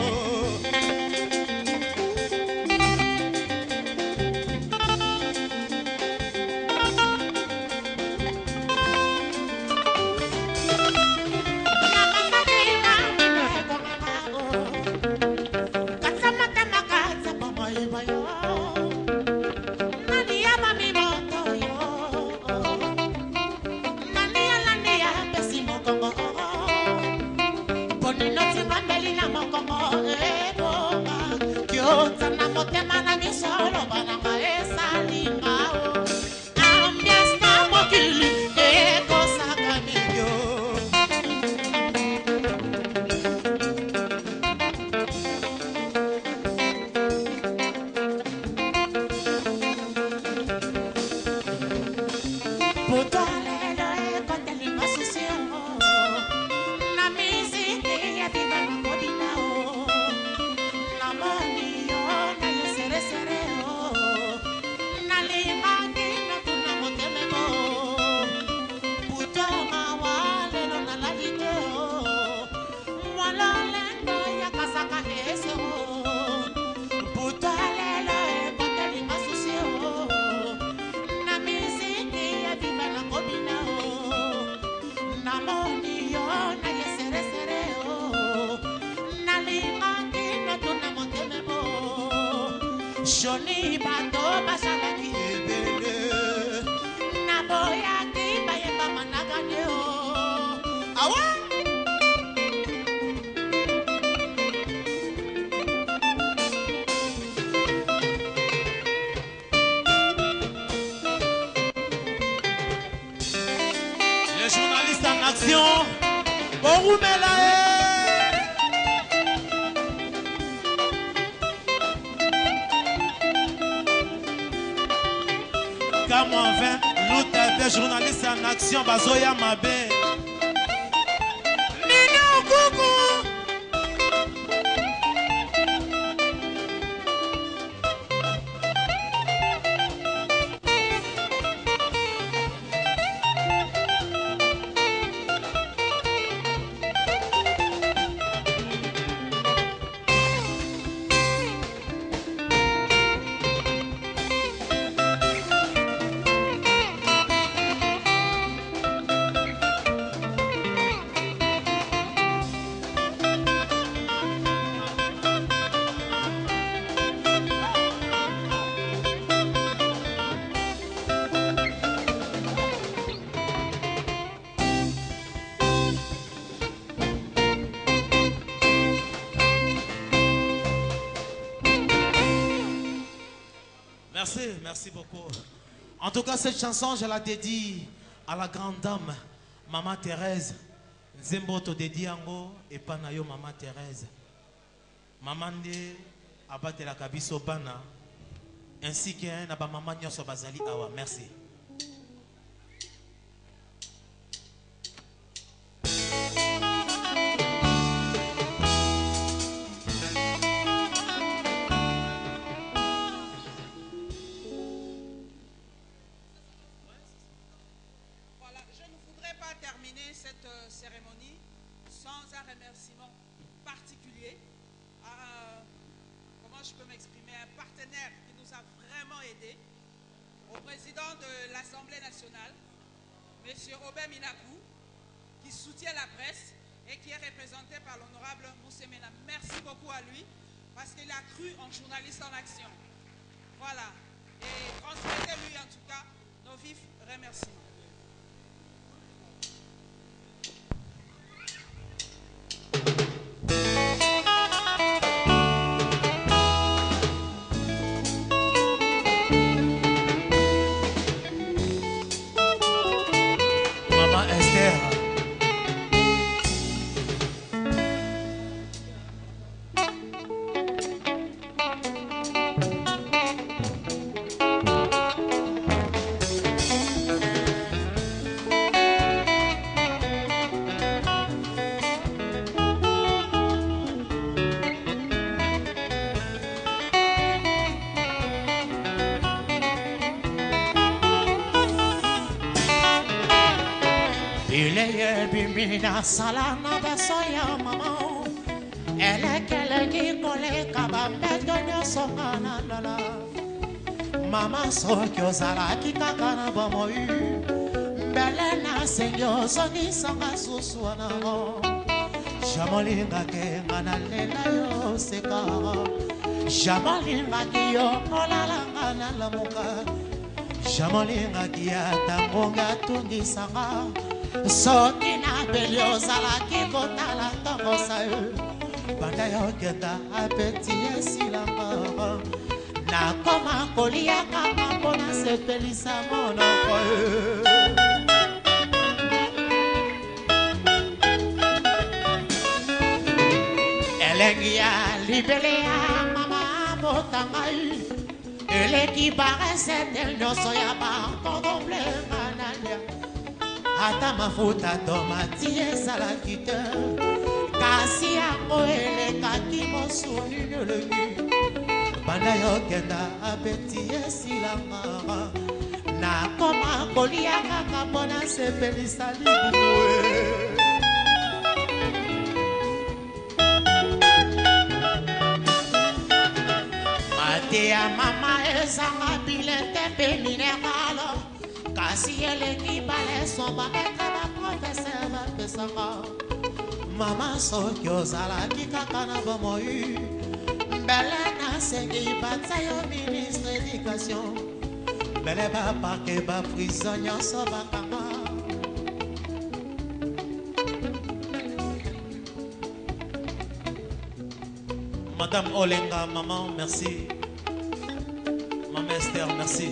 Johnny Bato Basalaki Ebele Naboya Kiba Yeba Managaneo Awa Les journalistes en action. Borumela. Comme en vain, l'autre des journalistes en action, Bazoya Mabé. Nino Coucou. Merci, merci beaucoup. En tout cas, cette chanson, je la dédie à la grande dame, Maman Thérèse. Nzembo to dédie ango et panayo Maman Thérèse. Maman de abate la kabiso bana ainsi que na ba maman nyoso bazali awa. Merci. Cette cérémonie sans un remerciement particulier à, comment je peux m'exprimer, un partenaire qui nous a vraiment aidés, au président de l'Assemblée nationale, M. Robert Minakou, qui soutient la presse et qui est représenté par l'honorable Moussemena. Merci beaucoup à lui parce qu'il a cru en journaliste en action. Voilà. Et transmettez-lui en tout cas nos vifs remerciements. Salana besoya mama ele kele ni kole kabambeto nyosongana lala mama sokyo zala kikakana bamoy mbele na sengyo soni sanga suswana jamalinga ke ngana lela yo seka jamalinga ki yo olala ngana lamuka jamalinga ki ya tangonga tundisanga soki na belio zalaki kotala ntongo sayo banda yokenda apeti esilanga nakoma kolia kaka mpona sepelisa monoko elengi ya libele ya mama botangai eleki baresete nyonso ya bakondomblema nalia ata mafuta tomati ezalaki te kasi yango elekaki mosuni nyolengi banda yokenda apeti esilanga nakoma kolia kaka mpona sepelisa libumue mate ya mama ezanga bilete mpe mineralo kasi eleki baleso bametre baprofeser bapesanga mama soki ozalaki kaka na bomoi mbele nasengi batya yo ministre éducation mbele baparke baprizo nyonso bakanga Madame Olenga, maman, merci. Maman Esther, merci.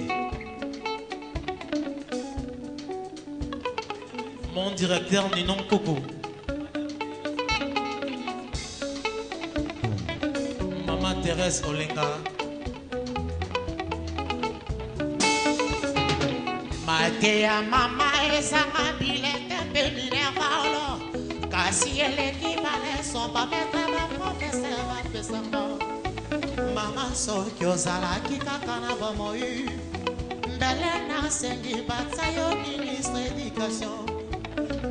Mon directeur Ninon Koko. Maman Thérèse Olenga. Matea mama ezanga bilete mpe mineralo kasi eleki baleso bametre baprofeser bapesanga mama soki ozalaki kaka na bomoi mbele nasengi batya yo ministre éducation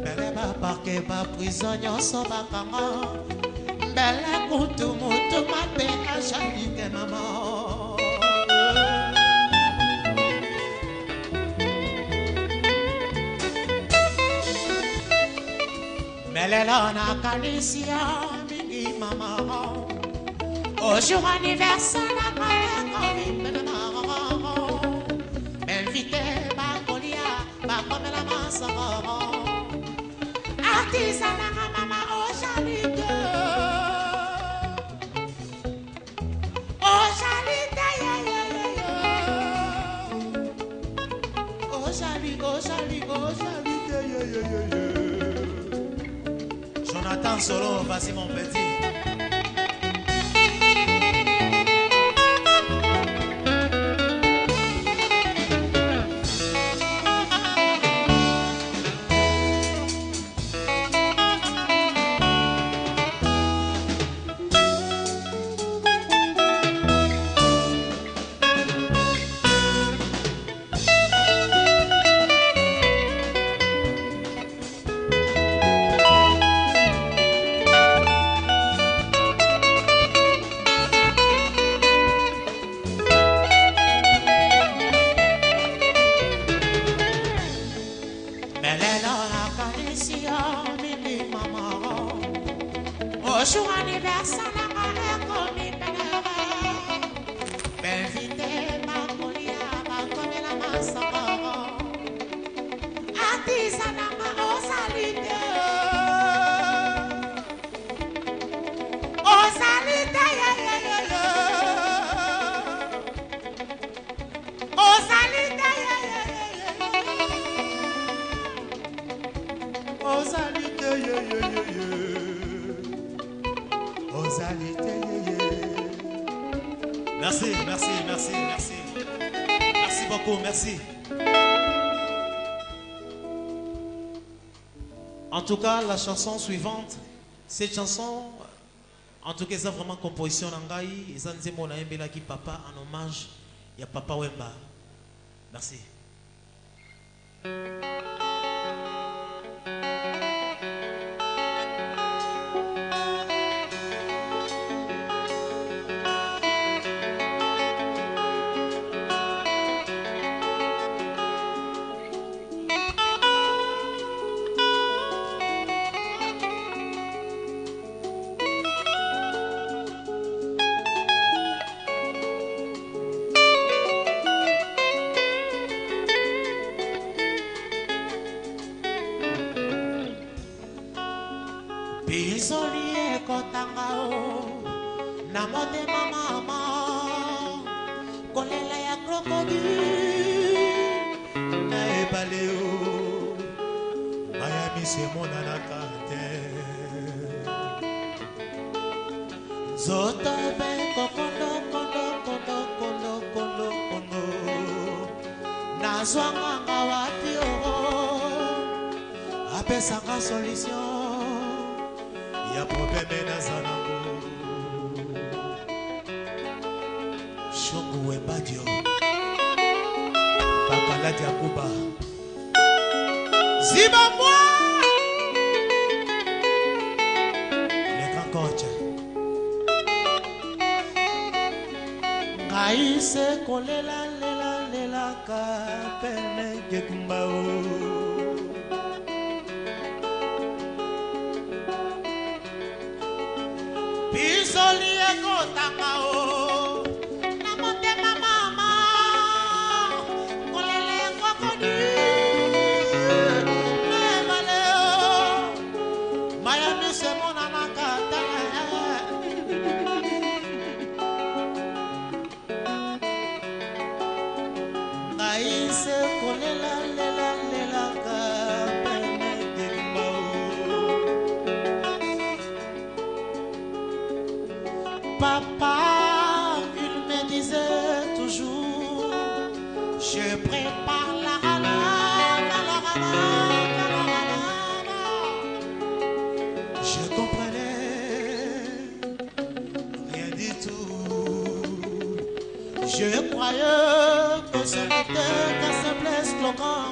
mbele baparke baprizo nyonso bakanga mbele kutu mutu mabe ajalike mama Melelo na kanisia mingi mama au jour anniversaire na kaya komi mama m'invite bakolia bakomela masanga artisan na mama ojalite ya solo, vas-y mon petit. Merci, merci, merci, merci. Merci beaucoup, merci. En tout cas, la chanson suivante, cette chanson, en tout cas, c'est vraiment composition d'Angaï. Et ça, c'est mon aïe qui papa en hommage. Il y a Papa Wemba. Merci. Pisoli ekotanga o na motema mama kolela ya crocodile na ebale o mayami semonanaka te nzoto ebe kokondo kondo kondo kondo kondo kondo nazwanganga wapi o apesanga solution ya problème nazanango Shungu Webadio Bakaladi Akuba Ziba moi le grand coach Ngaise kolela lela lela ka pele Gekumbao Pisoli ekotanga o na motema mama kolela ya crocodile na ebale o Miami se monanaka te Ngaise kolela lela lela ka pele Gekumbao Papa, il me disait toujours, je prépare la je comprenais rien du tout. Je croyais que ce n'était qu'un simple slogan.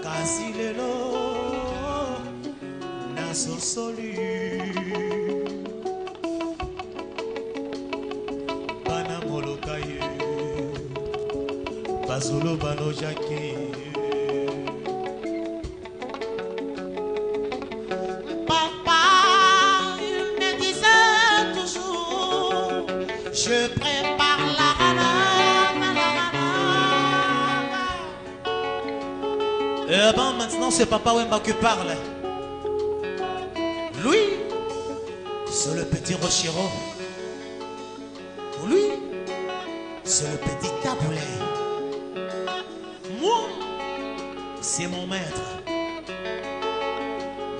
Kasi lelo nasosoli bana moloka ye bazolo bano jake Papa, il me disait toujours, je prépare la Eh ben maintenant c'est Papa Wemba qui parle. Lui, c'est le petit Rochero. Pour lui, c'est le petit taboulet. Moi, c'est mon maître.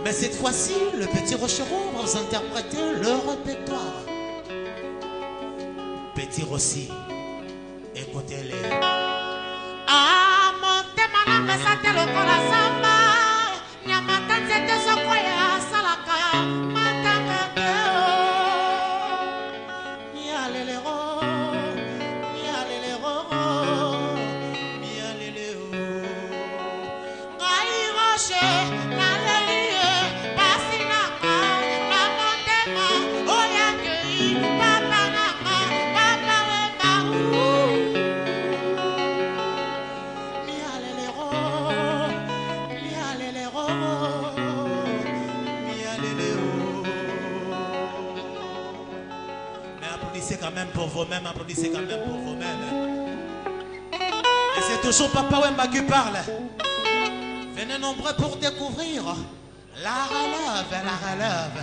Mais Mais cette fois-ci, le Petit Rochereau va vous interpréter le répertoire. Petit Rossi, écoutez-les. Ah, mon témananga sa te lokola samba. Nyamata nzete sokoya salaka. Matanga teo. Mialelero. Mialelero. Mialelero. Ngai roche. Nalelie. Pasinaka. Namotema. Oyakei. Papa nanga. Papa wema. Applaudissez quand même pour vous-même, applaudissez quand même pour vous-même. Et c'est toujours Papa Wemba qui parle. Venez nombreux pour découvrir la relève, la relève.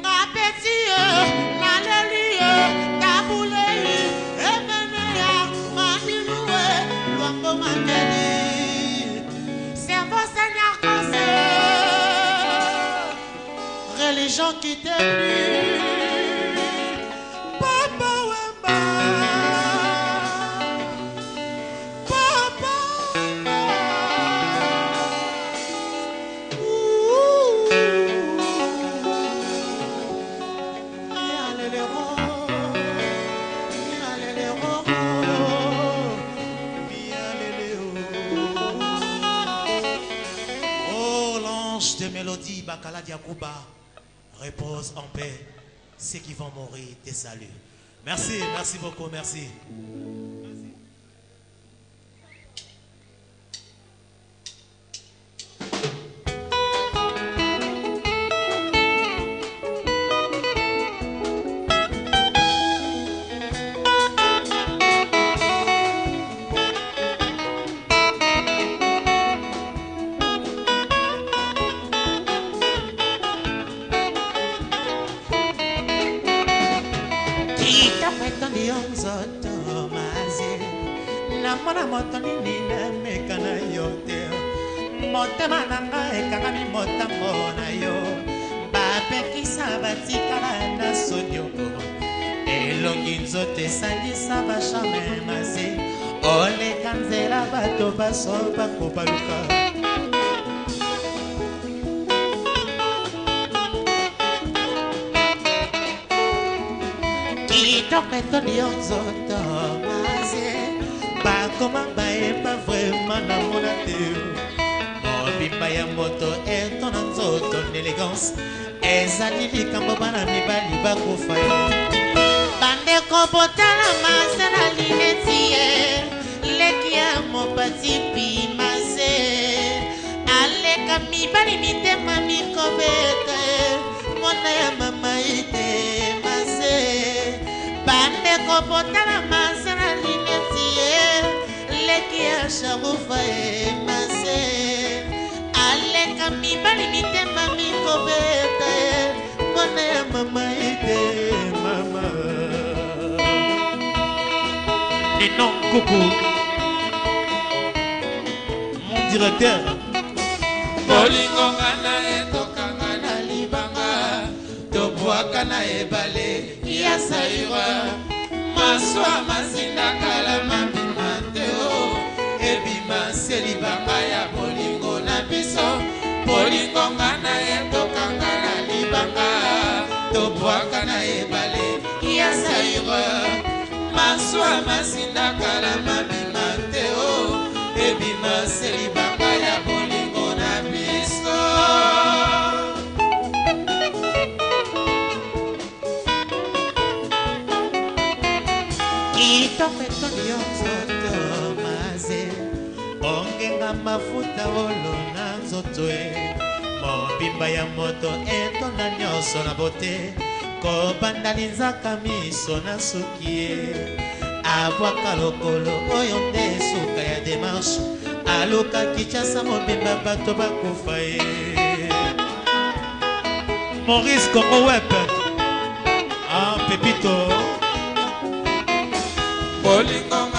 Nga petit, nga lelie, nga bouleye, emenea, maniloué, luambo mandeli. Cerveau Seigneur cancer, religion qui t'élit. Papa Wemba, Papa Wemba. Oh, l'ange de mélodie, Bakala Diakouba, repose en paix. Ceux qui vont mourir, te saluent. Merci, merci beaucoup, merci. Namona moto nini nameka na yo te. Motema nanga ekangami motambo na yo. Bapekisa batikala na sonyoko. Elongi nzoto esalisa bashame mase. Oleka nzela bato baso bakobaluka. Kitoko etoni yo nzoto mase. Bakoma baeba vraiment na mona te. Mobimba ya moto etona nzoto n'élégance. Ezali likambo bana mibali bakufa ye. Bandeko botala mase na lineti ye. Leki ya mopati pimase. Aleka mibali mitema mikobete. Mona ya mama ite mase. Bandeko botala mase na lineti ye. Leki ya sharufa e mase. Aleka mibali mitema mikobete. Mona ya mama ite mama. Et non, coucou. Mon directeur. Bolingo ngana etoka ngana libanga. Tobwaka na ebale ya saira. Maswa mazinda kala mabima teo. Ebima selibanga ya bolingo na biso. Bolingo ngana etoka ngana libanga. Tobwaka na ebale ya saira. Maswa mazinda kala mabima teo. Ebima selibanga ya bolingo na biso. Kitoko etoni yo nzoto mase. Ongenga mafuta olo na nzoto e. Mobimba ya moto etona nyonso na bote. Kobanda linzaka miso na suki e. Abwaka lokolo oyo nde suka ya demarche. Aluka Kinshasa mobimba bato bakufa e. Maurice Congo Web. Ah, Pepito. Bolingo